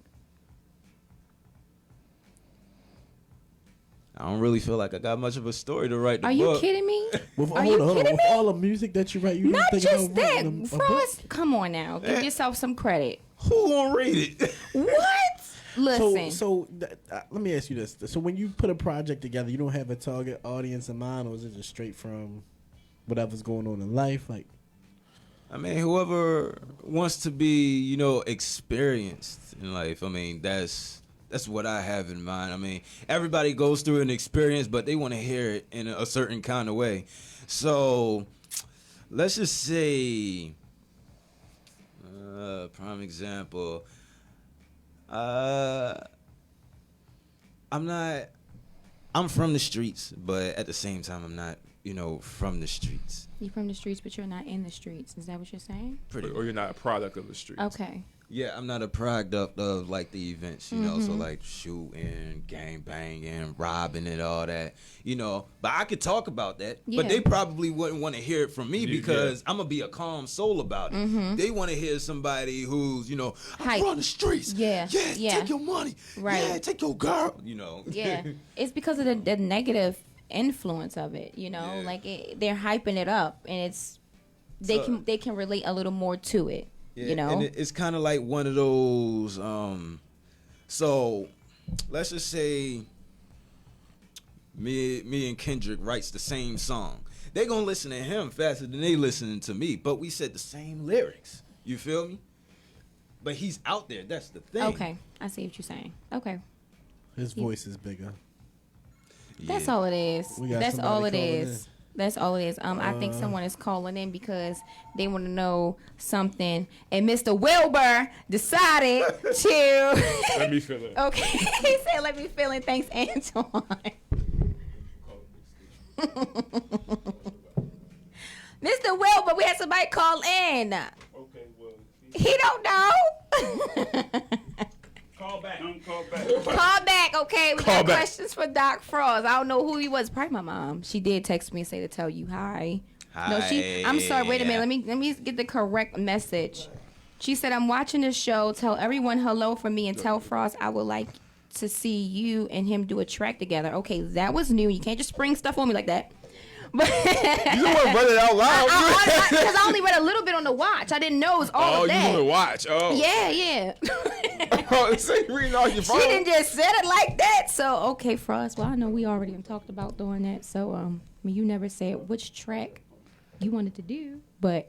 I don't really feel like I got much of a story to write the Are book. you kidding me? Hold Are you on. kidding With me? all the music that you write, you Not don't think just about that. writing a book? Frost, come on now. Give yourself some credit. Who gonna read it? What? Listen. Let me ask you this. So when you put a project together, you don't have a target audience in mind, or is it just straight from whatever's going on in life? Like, I mean, whoever wants to be, experienced in life. I mean, that's what I have in mind. I mean, everybody goes through an experience, but they want to hear it in a certain kind of way. So let's just say, prime example. I'm from the streets, but at the same time, I'm not, from the streets. You're from the streets, but you're not in the streets. Is that what you're saying? Or you're not a product of the streets. Okay. Yeah, I'm not a product of like the events, so like shooting, gang banging, robbing and all that, But I could talk about that, but they probably wouldn't want to hear it from me because I'm gonna be a calm soul about it. They want to hear somebody who's, I'm on the streets. Yeah. Take your money. Right. Yeah, take your girl. Yeah, it's because of the negative influence of it. Like they're hyping it up, and they can relate a little more to it. Yeah, and it's kind of like one of those. So, let's just say me and Kendrick writes the same song. They gonna listen to him faster than they listening to me, but we said the same lyrics. You feel me? But he's out there. That's the thing. Okay, I see what you're saying. Okay, his voice is bigger. that's all it is. We got That's all it somebody is. That's all it is. I think someone is calling in because they want to know something, and Mr. Wilbur decided to. Let me feel it. Okay, he said, "Let me feel it." Thanks, Antoine. Mr. Wilbur, we had somebody call in. Okay, well. He don't know. Call back. Call back, okay? We Call got back. questions for Doc Frost. I don't know who he was. Probably my mom. She did text me and say to tell you hi. No, I'm sorry. Wait a minute. Let me get the correct message. She said, "I'm watching this show. Tell everyone hello from me and tell Frost I would like to see you and him do a track together." Okay, that was new. You can't just spring stuff on me like that. But You don't want to run it out loud. because I only read a little bit on the watch. I didn't know it was all of that. You want to watch? Oh. Yeah. Oh, so you reading all your phone? She didn't just said it like that. So, okay, Frost. Well, I know we already talked about doing that. So, I mean, you never said which track you wanted to do, but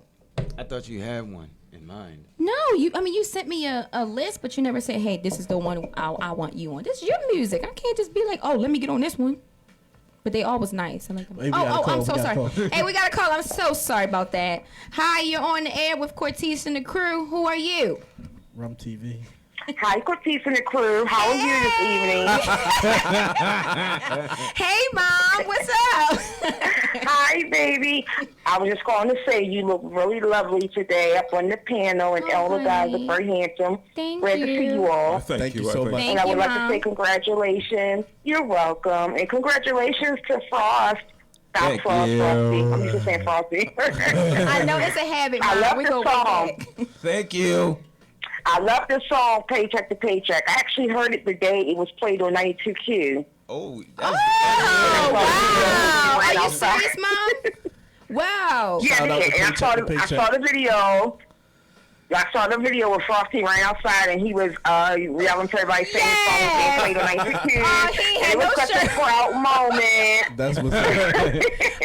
I thought you had one in mind. no, you sent me a list, but you never said, hey, this is the one I want you on. This is your music. I can't just be like, oh, let me get on this one. But they all was nice. I like them. Hey, we got a call, I'm so we got a sorry. call. Hey, we got a call. I'm so sorry about that. Hi, you're on the air with Cortez and the crew. Who are you? Rum TV. Hi, Cortez and the crew. How are you this evening? Hey, Mom. What's up? Hi, baby. I was just calling to say you look really lovely today up on the panel, and all the guys are honey. very handsome. Thank Glad to see you all. Thank you so much. And I would like Mom. to say congratulations. You're welcome. And congratulations to Frost. Not Thank Frost, you. Frosty. I'm used to saying Frosty. I know it's a habit, I Mom. love We the go song. back. Thank you. I love this song, Paycheck to Paycheck. I actually heard it the day it was played on 92Q. Oh, Oh, wow. Right Are you outside. serious, Mom? Wow. Yeah, Shout out to and I saw, Paycheck to I Paycheck. saw the video. I saw the video with Frosty right outside, and he was yelling to everybody saying the song was being played on 92Q. Oh, he had It was no such a shirt. proud moment. That's what's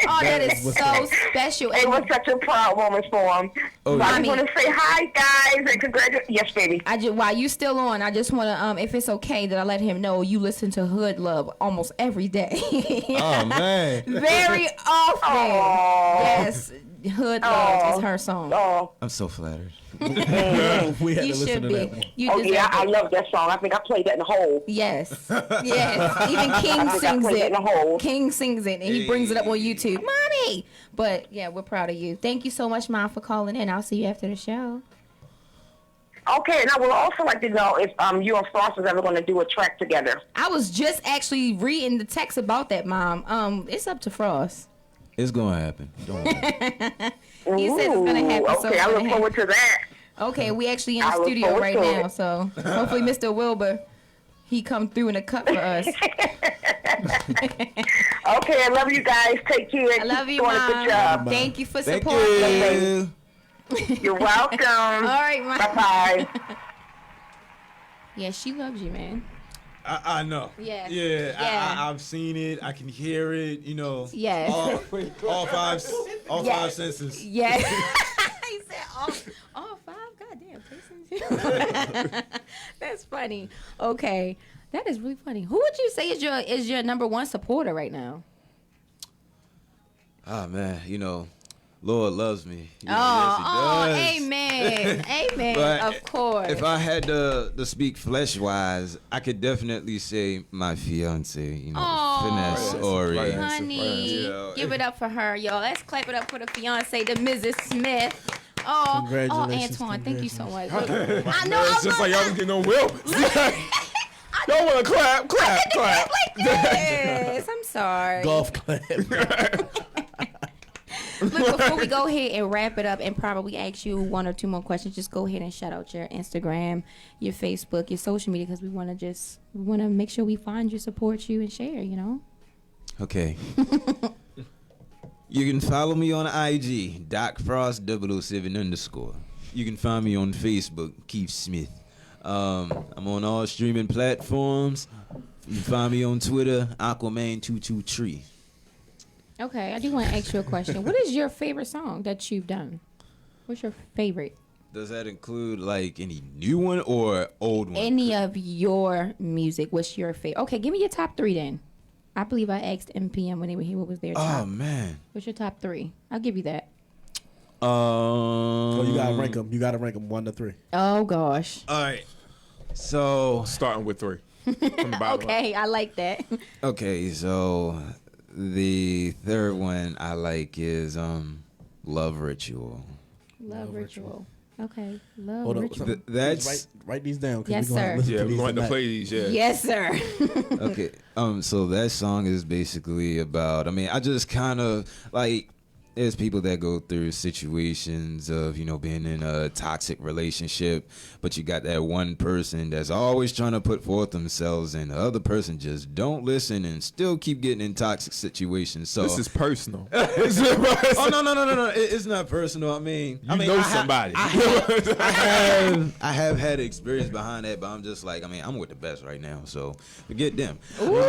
Oh, that That is is what's so up. special. It was such a proud moment for him. Oh, So I Mommy. just want to say hi, guys, and congratulations. Yes, baby. While you still on, I just want to, if it's okay, that I let him know you listen to Hood Love almost every day. Oh, man. Very often. Aw. Yes, Hood Love is her song. Oh, I'm so flattered. we had You to listen should to be. that one. You oh deserve yeah, I it. love that song. I think I played that in the hole. Yes. Yes. Even King I sings played that it. in the hole. King sings it, and he brings it up on YouTube. Mommy! But, yeah, we're proud of you. Thank you so much, Mom, for calling in. I'll see you after the show. Okay, and I would also like to know if you and Frost is ever going to do a track together. I was just actually reading the text about that, Mom. It's up to Frost. It's going to happen. Don't worry. He said it's gonna happen. Ooh, So okay, it's I gonna look forward to that. Okay, we actually in I the look studio forward right to now, it. so hopefully Mr. Wilbur, he come through in a cup for us. Okay, I love you guys. Take care. I love you, Keep doing a Mom. good job. Thank you for Thank supporting. you. You're welcome. All right, Mom. Bye-bye. Yeah, she loves you, man. I know. Yeah. Yeah. Yeah. I've seen it. I can hear it. You know. Yes. All five Yes. senses. Yeah. He said all five. Goddamn, Jason. That's funny. Okay, that is really funny. Who would you say is your number one supporter right now? Ah, man. You know, Lord loves me. You know, Oh, yes, he does. amen. Amen. But Of course. If I had to speak flesh wise, I could definitely say my fiance, you know, Aw. Finesse Ori. Right. Honey, Yeah. give it up for her, y'all. Let's clap it up for the fiance, the Mrs. Smith. Oh, Congratulations, Antoine, thank you so much. congratulations. Look, I know. It's just like y'all was getting on Will. Y'all want to clap, clap. like this. I'm sorry. Golf clap. Look, before we go ahead and wrap it up and probably ask you one or two more questions, just go ahead and shout out your Instagram, your Facebook, your social media, because we want to make sure we find you, support you, and share. You know. Okay. You can follow me on IG, DocFrost007_. You can find me on Facebook, Keith Smith. I'm on all streaming platforms. You can find me on Twitter, Aquaman223. Okay, I do want to ask you a question. What is your favorite song that you've done? What's your favorite? Does that include like any new one or old one? Any of your music? What's your favorite? Okay, give me your top three then. I believe I asked MPM when they were here what was their Oh top. man. What's your top 3? I'll give you that. So you gotta rank them. You gotta rank them 1 to 3. Oh gosh. All right. So Starting with 3. From the bottom up. Okay, I like that. okay, so the third one I like is Love Ritual. Love ritual. Okay, love Hold on. ritual. That's Write these down. 'Cause Yes, we gonna sir. listen Yeah, to we these want to tonight. play these. Yeah. Yes, sir. okay. So that song is basically about. I mean, I just kind of like. There's people that go through situations of, being in a toxic relationship, but you got that one person that's always trying to put forth themselves, and the other person just don't listen and still keep getting in toxic situations. So This is personal. oh no! It's not personal. I mean, Somebody. I have had experience behind that, but I'm just like, I'm with the best right now, so forget them. Ooh,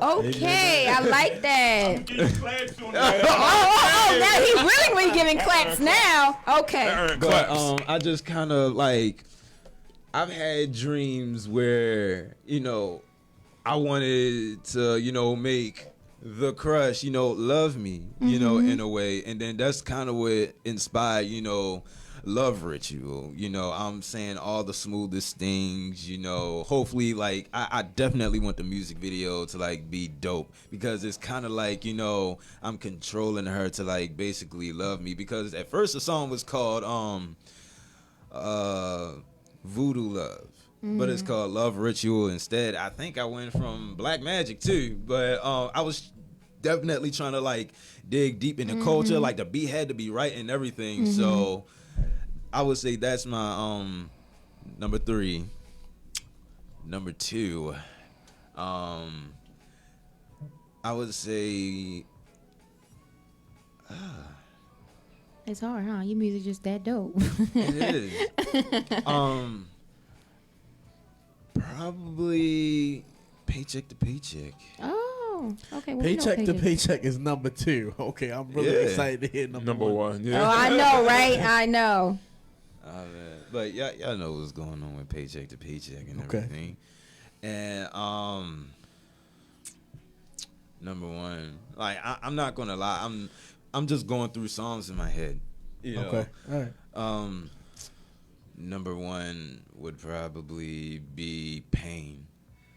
okay, I like that. Oh, now he really be giving claps now. Okay. But I just kind of like, I've had dreams where I wanted to make the crush love me in a way, and then that's kind of what inspired Love Ritual. I'm saying all the smoothest things. Hopefully, like I definitely want the music video to like be dope, because it's kind of like I'm controlling her to like basically love me, because at first the song was called Voodoo Love, but it's called Love Ritual instead. I think I went from Black Magic too, but I was definitely trying to like dig deep in the culture. Like the beat had to be right and everything. So I would say that's my number 3. Number 2, I would say It's hard, huh? Your music just that dope. it is probably Paycheck to Paycheck. Oh, okay. Well, Paycheck to Paycheck is number 2. Okay, I'm really excited to hear number 1. Yeah. Oh, I know, right? I know. Man. But y'all know what's going on with Paycheck to Paycheck and Okay. everything. And number 1, like I'm not gonna lie, I'm just going through songs in my head. Okay, all right. Number 1 would probably be Pain.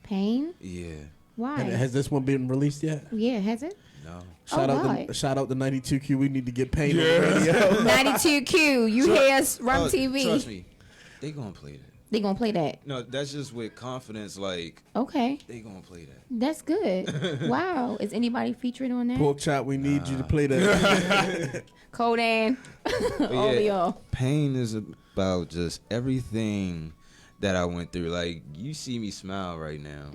Pain? Yeah. Why? Has this one been released yet? Yeah, has it? No. Shout why? out to 92Q. We need to get Pain on the radio. 92Q, you hear us, Rum TV. Trust me, they gonna play that. They gonna play that. No, that's just with confidence. Like Okay, they gonna play that. that's good. Wow, is anybody featured on that? Pork Chop, we need you to play that. Kodan, all of y'all. Pain is about just everything that I went through. Like, you see me smile right now,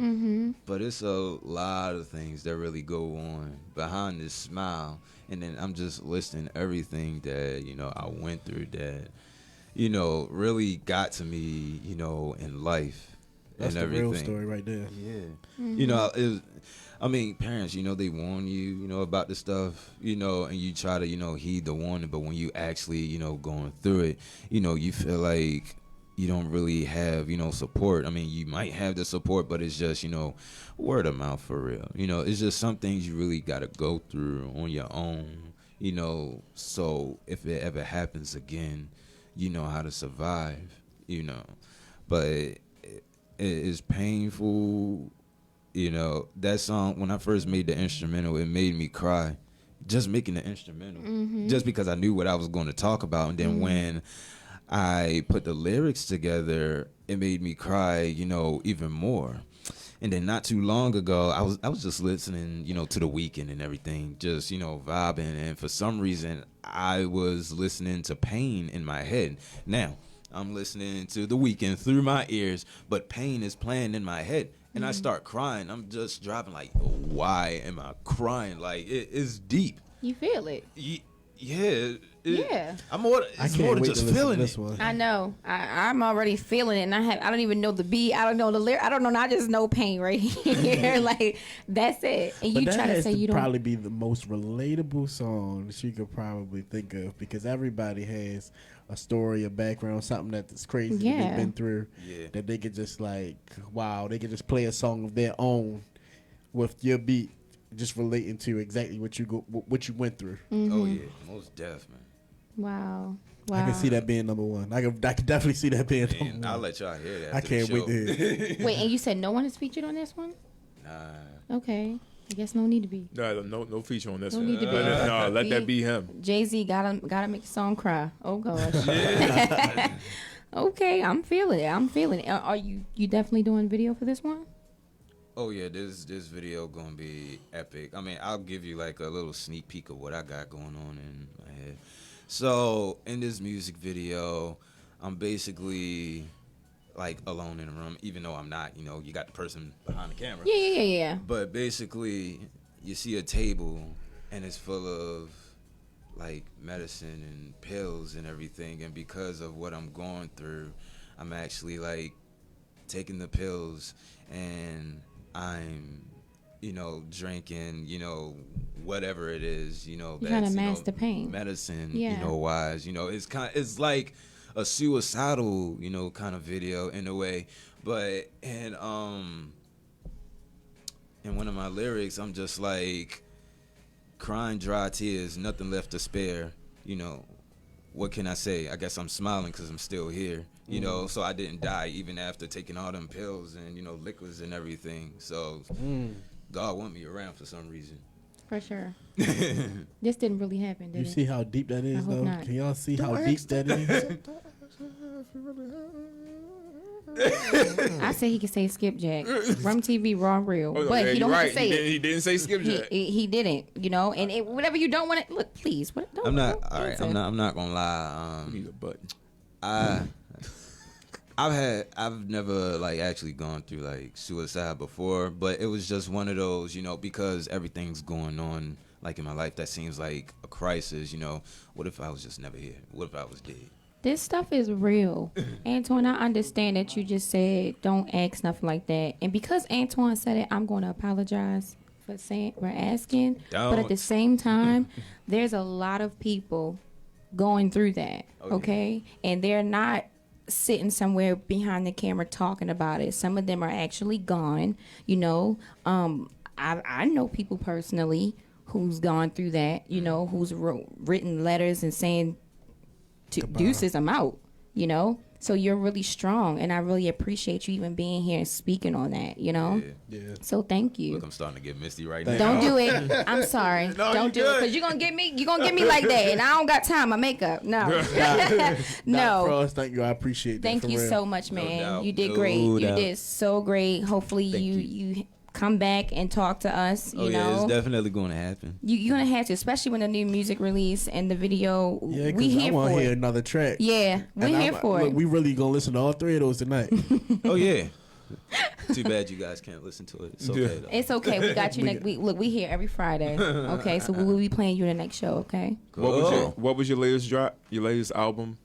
but it's a lot of things that really go on behind this smile. And then I'm just listing everything that, I went through that, really got to me, in life. That's and the everything. real story right there. Yeah. Parents, they warn you, about this stuff, and you try to, heed the warning. But when you actually, going through it, you feel like you don't really have, support. I mean, you might have the support, but it's just, word of mouth for real. It's just some things you really got to go through on your own, so if it ever happens again, you know how to survive, But it is painful. That song, when I first made the instrumental, it made me cry. Just making the instrumental. Just because I knew what I was going to talk about. And then when I put the lyrics together, it made me cry, even more. And then not too long ago, I was just listening, to The Weeknd and everything, just, vibing. And for some reason, I was listening to Pain in my head. Now, I'm listening to The Weeknd through my ears, but Pain is playing in my head. And I start crying. I'm just driving like, why am I crying? Like, it's deep. You feel it. Yeah. Yeah. It's more than just feeling this it. one. I know. I'm already feeling it, and I don't even know the beat. I don't know the lyric. I don't know. I just know Pain right here. Like, that's it. And But you that try to has say you don't. probably be the most relatable song she could probably think of, because everybody has a story, a background, something that's crazy that Yeah. they've been through. Yeah. That they could just like, wow, they could just play a song of their own with your beat just relating to exactly what you went through. Oh yeah, most def, man. Wow. I can see that being number one. I can definitely see that being number And one. I'll let y'all hear that. I can't wait to hear it. Wait, and you said no one is featured on this one? Nah. Okay. I guess no need to be. No feature on this No one. need to be. Let that be him. Jay-Z gotta make the song cry. Oh gosh. Okay, I'm feeling it. Are you definitely doing video for this one? Oh yeah, this video gonna be epic. I mean, I'll give you like a little sneak peek of what I got going on in my head. So in this music video, I'm basically like alone in a room, even though I'm not. You know, you got the person behind the camera. Yeah. But basically, you see a table and it's full of like medicine and pills and everything. And because of what I'm going through, I'm actually like taking the pills and I'm, drinking, whatever it is, you kind of mask the pain. Medicine, Yeah. Wise, it's like a suicidal, kind of video in a way. But in one of my lyrics, I'm just like crying dry tears, nothing left to spare. What can I say? I guess I'm smiling because I'm still here. So I didn't die even after taking all them pills and liquids and everything. So God want me around for some reason. For sure. This didn't really happen, did You it? see how deep that is, I hope though? not. Can y'all see how deep that is? I said he could say skipjack. Rum TV raw real. Oh, but yeah, he don't you're have right. to say it. He didn't say skipjack. He didn't, and whatever you don't want to look, please. Don't, I'm not don't all right. answer. I'm not gonna lie. Need a button. I've never like actually gone through like suicide before, but it was just one of those, because everything's going on like in my life that seems like a crisis. What if I was just never here? What if I was dead? This stuff is real. Antoine, I understand that you just said don't ask nothing like that. And because Antoine said it, I'm going to apologize for asking. Don't. But at the same time, there's a lot of people going through that, okay? And they're not sitting somewhere behind the camera talking about it. Some of them are actually gone, I know people personally who's gone through that, who's written letters and saying, deuces, I'm out, So you're really strong, and I really appreciate you even being here and speaking on that, Yeah. So thank you. Look, I'm starting to get misty right now. Don't do it. I'm sorry. Don't do it, because you're gonna get me like that, and I don't got time. My makeup. No. No. Frost, thank you. I appreciate that. Thank you real. so much, man. doubt. You did No great. You doubt. did so great. Hopefully you come back and talk to us. You know, it's definitely going to happen. you're gonna have to, especially when the new music release and the video. Yeah, we because I here want for to hear it. another track. Yeah, we're And here for look, it. we really going to listen to all three of those tonight. Oh yeah. Too bad you guys can't listen to it. It's okay though. It's okay. We got you next week. Look, we here every Friday. Okay, so we will be playing you the next show. Okay. What was your latest drop? Your latest album?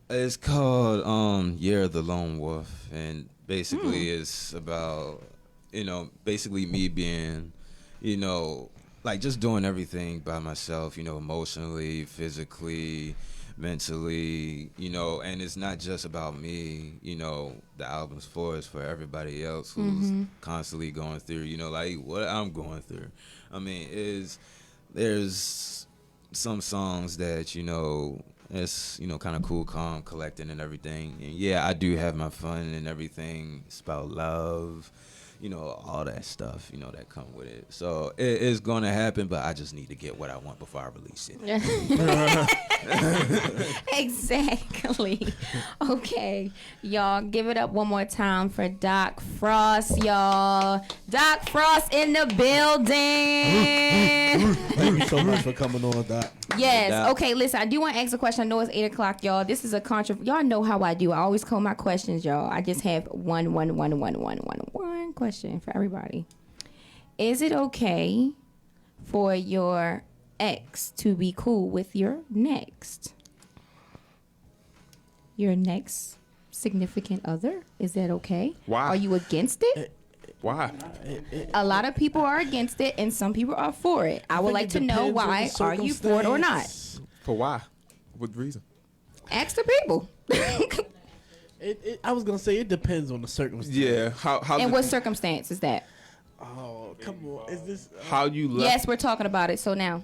It's called Year of the Lone Wolf, and basically it's about basically me being like just doing everything by myself, emotionally, physically, mentally, and it's not just about me, the album's it's for everybody else who's constantly going through, like what I'm going through. I mean, there's some songs that, it's, kind of cool, calm, collecting and everything. And yeah, I do have my fun and everything. It's about love, all that stuff, that come with it. So it is going to happen, but I just need to get what I want before I release it. Exactly. Okay, y'all, give it up one more time for Doc Frost, y'all. Doc Frost in the building. Thank you so much for coming on, Doc. Yes. Doc. Okay, listen, I do want to ask a question. I know it's 8 o'clock, y'all. This is a y'all know how I do. I always call my questions, y'all. I just have one question for everybody. Is it okay for your ex to be cool with your next significant other? Is that okay? Why? Are you against it? Why? A lot of people are against it, and some people are for it. I would like to know why. Are you for it or not? For why? What reason? Ask the people. I was gonna say it depends on the circumstance. Yeah. How? And what circumstance is that? Oh, come on. Is this? How you left? Yes, we're talking about it. So now,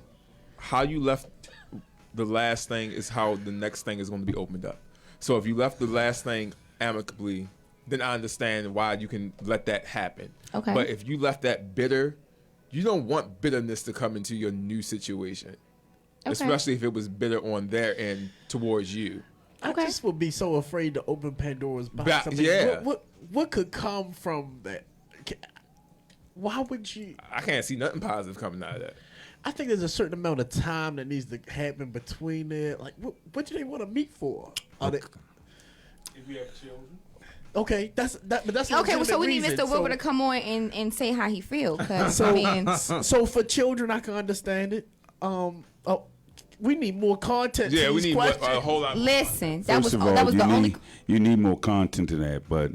How you left the last thing is how the next thing is going to be opened up. So if you left the last thing amicably, then I understand why you can let that happen. Okay. But if you left that bitter, you don't want bitterness to come into your new situation, especially if it was bitter on their end towards you. Okay. I just would be so afraid to open Pandora's box. I mean, yeah. What could come from that? Why would you? I can't see nothing positive coming out of that. I think there's a certain amount of time that needs to happen between it. Like, what do they want to meet for? Are they, If you have children. okay, that's a okay. So legitimate we need reason. Mr. Wilbur to come on and say how he feels. Cause So, I mean, so for children, I can understand it. We need more content. Yeah, to we these need questions. a whole lot. listen, that First was of all, the only. you need more content to that. But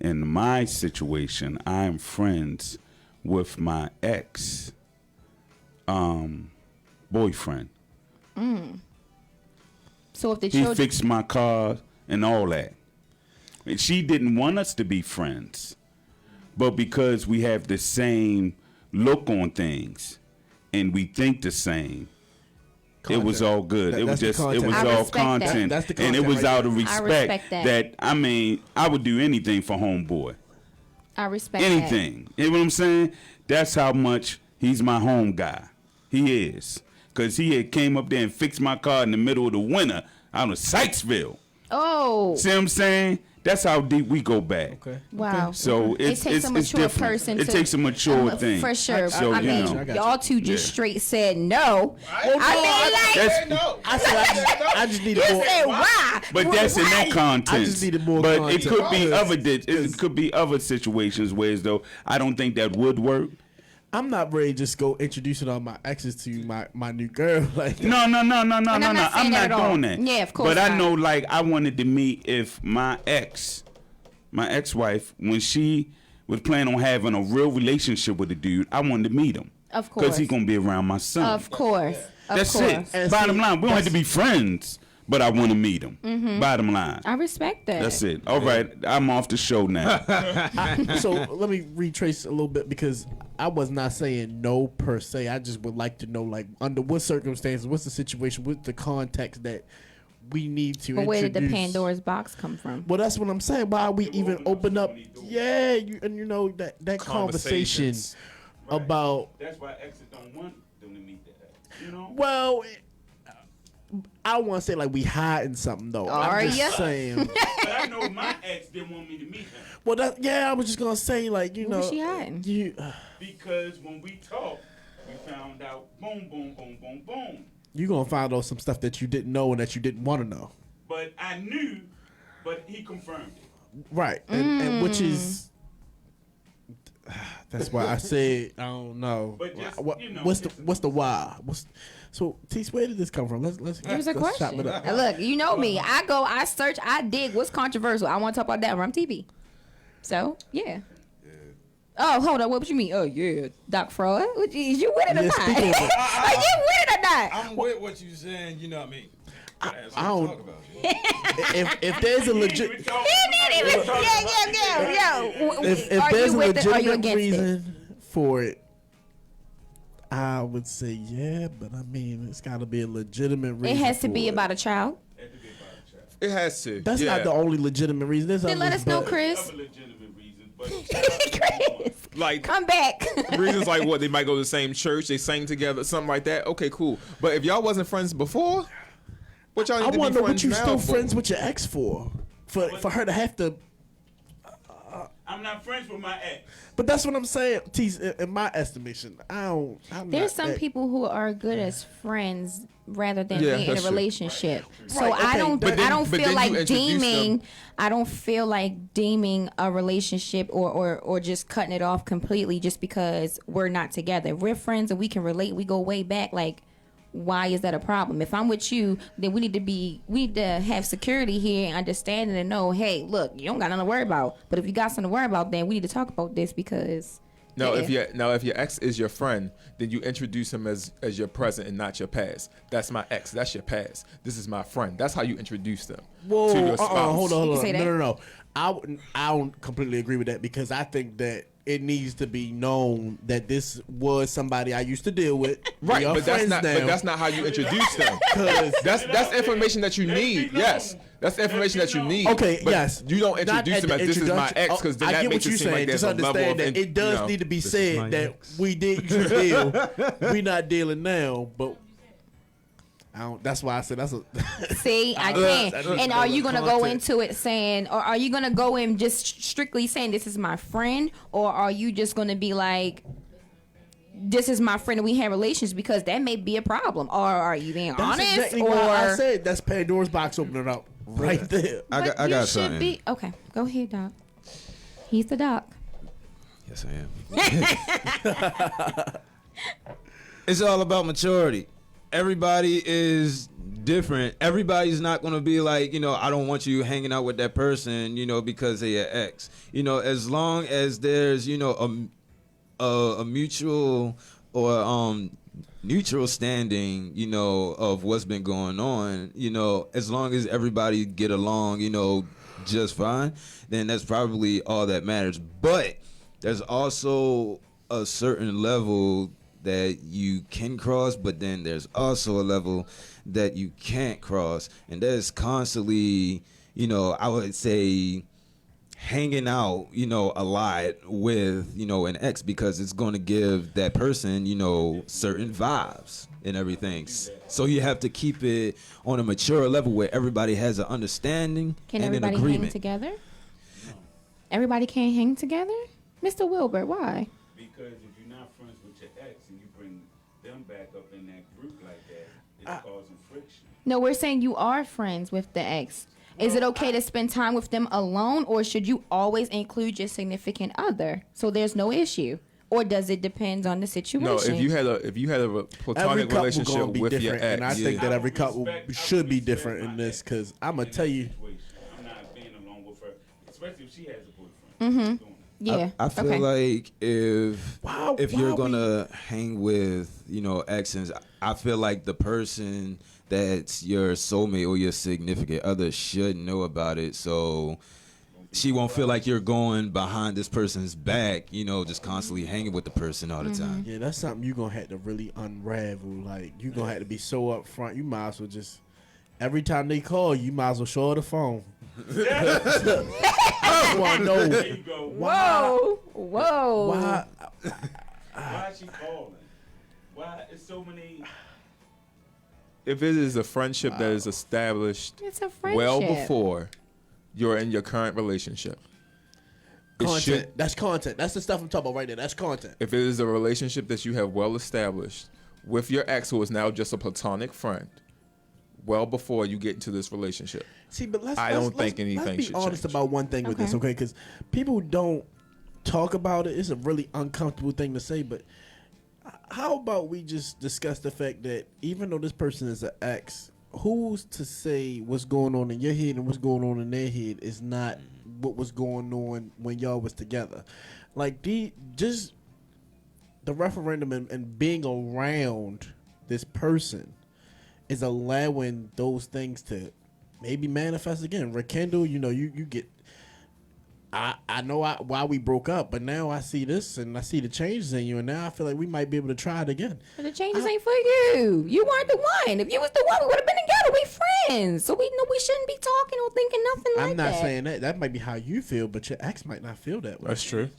in my situation, I am friends with my ex boyfriend. So if the He children, fixed my car and all that. And she didn't want us to be friends, but because we have the same look on things and we think the same, it was all good. It was That's the just, it was content. I all respect that. content, That's the and it content was right out of there. I respect. respect that. I mean, I would do anything for homeboy, I respect anything. You know what I'm saying? That's how much he's my home guy. He is, cause he had came up there and fixed my car in the middle of the winter out of Sykesville. that. Oh, See what I'm saying? That's how deep we go back. Okay. wow. So It it's takes a it's mature different. person It to- takes a mature thing. For sure. So, I you mean, know. I got you. y'all two just Yeah. straight said no. I mean, like, That's, I said I just need you more. said why? but that's in that Why? content. I just needed more But content. it could be Yes. other. It could be other situations where, as though I don't think that would work. I'm not ready to just go introducing all my exes to my new girl. Like, No. I'm not saying I'm that not at all. doing that. Yeah, of course But I not. know, like, I wanted to meet if my ex-wife, when she was planning on having a real relationship with a dude, I wanted to meet him. Of Because course. he's gonna be around my son. Of course. Of That's course. it. And Bottom see, line, we don't have to be friends, but I want to meet him. Bottom line. I respect that. That's it. All right, I'm off the show now. so let me retrace a little bit because I was not saying no per se. I just would like to know, like, under what circumstances, what's the situation, what's the context that we need to But where did the introduce. Pandora's box come from? Well, that's what I'm saying. Why we even open up? Yeah, you know that conversation Conversations. about. That's why exes don't want them to meet that. You know. Well, I don't want to say like we hiding something though. Are I'm just ya? saying. But I know my ex didn't want me to meet him Well, I was just gonna say like What was she hiding? because when we talked, we found out boom, boom, boom, boom, boom. You gonna find out some stuff that you didn't know and that you didn't want to know. But I knew, but he confirmed it. Right, and which is. That's why I said I don't know. But just, you know, what's it's- the why? So Tease, where did this come from? Let's It was a let's chop question. it up. Look, you know me. I search, I dig what's controversial. I want to talk about that on Rum TV. So, yeah. Oh, hold on. What you mean? Oh, yeah. Doc Fraud? Is you with it or Yeah, not? speak on it. Are you with it or not? I'm with what you saying. You know what I mean? That's what I I'm don't- talking about. If there's a legit He didn't even. Yo. if Are there's you a with it or are you legitimate against it? reason for it, I would say yeah, but I mean it's got to be a legitimate It reason. has to for be it. about a child. It has to. That's yeah. not the only legitimate reason. There's Then let others, us know, but- Chris. Other legitimate reasons, but Chris, Like come back. reasons like what, they might go to the same church, they sang together, something like that. Okay, cool. But if y'all wasn't friends before, what y'all need I to be wonder what friends you now still for? friends with your ex for her to have to. I'm not friends with my ex. But that's what I'm saying. Tease, in my estimation, I'm There's not some that- people who are good as friends rather than Yeah, being in a that's true. relationship. So Right, I okay, don't. but then- I don't but feel then you like introduce deeming. them- I don't feel like deeming a relationship or just cutting it off completely just because we're not together. If we're friends and we can relate, we go way back. Like, why is that a problem? If I'm with you, then we need to have security here and understanding and know, hey, look, you don't got nothing to worry about. But if you got something to worry about, then we need to talk about this because. No, yeah. if your ex is your friend, then you introduce him as your present and not your past. That's my ex. That's your past. This is my friend. That's how you introduce them Whoa, to your spouse. hold on. say that. No. I don't completely agree with that because I think that it needs to be known that this was somebody I used to deal with. Right, but that's not how you introduce them. That's information that you need. Yes, that's information that you need. Okay, but yes. you don't introduce them as this is my ex because then that makes it seem like there's Just a level understand of that it does need to be said that we did used to deal. We not dealing now, but. That's why I said that's a. See, I can't. And are you gonna go into it saying, or are you gonna go in just strictly saying this is my friend, or are you just gonna be like, this is my friend and we have relations, because that may be a problem, or are you being honest? Exactly or why I said that's Pandora's box opening up right there. I got something. Okay, go ahead, Doc. He's the doc. Yes, I am. It's all about maturity. Everybody is different. Everybody's not going to be like, I don't want you hanging out with that person, because they're your ex. As long as there's, a mutual or neutral standing, of what's been going on, as long as everybody get along, just fine, then that's probably all that matters. But there's also a certain level that you can cross, but then there's also a level that you can't cross, and that's constantly, I would say, hanging out, a lot with, an ex, because it's going to give that person, certain vibes and everything. So you have to keep it on a mature level where everybody has an understanding and an agreement. Can everybody hang together? Everybody can't hang together? Mr. Wilbert, why? Because if you're not friends with your ex and you bring them back up in that group like that, it's causing friction. No, we're saying you are friends with the ex. Is it okay to spend time with them alone, or should you always include your significant other so there's no issue? Or does it depend on the situation? No, if you had a platonic relationship with your ex, and I think that every couple should be different in this, because I'm gonna tell you, I'm not being alone with her, especially if she has a boyfriend. Yeah, I feel like if you're gonna hang with exes, I feel like the person that's your soulmate or your significant other should know about it, so she won't feel like you're going behind this person's back, just constantly hanging with the person all the time. Yeah, that's something you're gonna have to really unravel. Like, you're gonna have to be so upfront. You might as well just, every time they call you, might as well show her the phone. I want to know. There you go. Whoa. Why? Why is she calling? Why is so many? if it is a friendship that is established It's a friendship. well before you're in your current relationship. Content. That's content. That's the stuff I'm talking about right there. That's content. If it is a relationship that you have well established with your ex, who is now just a platonic friend, well before you get into this relationship. See, but I don't think anything let's be should honest change. about one thing with this, okay? Because people don't talk about it. It's a really uncomfortable thing to say, but how about we just discuss the fact that even though this person is an ex, who's to say what's going on in your head and what's going on in their head is not what was going on when y'all was together? Like, just the referendum and being around this person is allowing those things to maybe manifest again, rekindle. You know, you get. I know why we broke up, but now I see this and I see the changes in you, and now I feel like we might be able to try it again. But the changes ain't for you. You weren't the one. If you was the one, we would have been together. We friends, so we know we shouldn't be talking or thinking nothing like that. I'm not saying that. That might be how you feel, but your ex might not feel that way. That's true.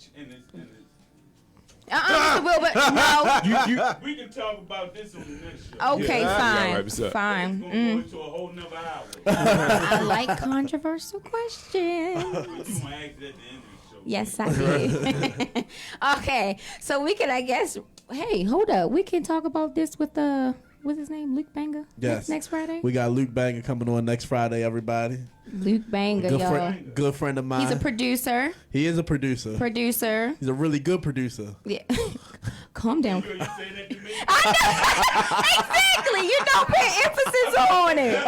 Mr. Wilbur, no. We can talk about this on the next show. Okay, Yeah, fine, right, what's up? fine. It's gonna go into a whole nother hour. I like controversial questions. You might ask that at the end of the show. Yes, I did. Okay, so we can, I guess. Hey, hold up. We can talk about this with what's his name, Luke Banger. Yes. Next Friday. We got Luke Banger coming on next Friday, everybody. Luke Banger, y'all. Good friend of mine. He's a producer. He is a producer. He's a really good producer. Yeah. Calm down. You say that to me? Exactly. You don't put emphasis on it.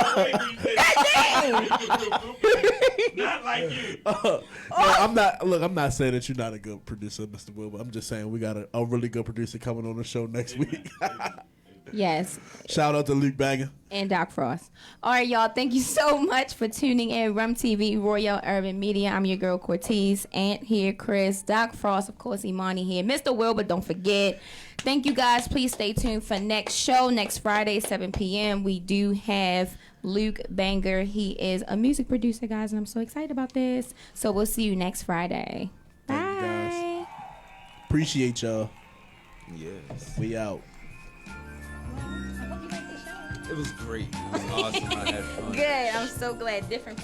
Not like you. No, I'm not saying that you're not a good producer, Mr. Wilbur. I'm just saying we got a really good producer coming on the show next week. Yes. Shout out to Luke Banger. And Doc Frost. All right, y'all. Thank you so much for tuning in. Rum TV, Royal Urban Media. I'm your girl, Cortez. Ant here, Chris. Doc Frost, of course, Imani here. Mr. Wilbur, don't forget. Thank you, guys. Please stay tuned for next show. Next Friday, 7 p.m. We do have Luke Banger. He is a music producer, guys, and I'm so excited about this. So we'll see you next Friday. Thank you, guys. Bye. Appreciate y'all. Yes. We out. It was great. It was awesome. I had fun. Good. I'm so glad. Different.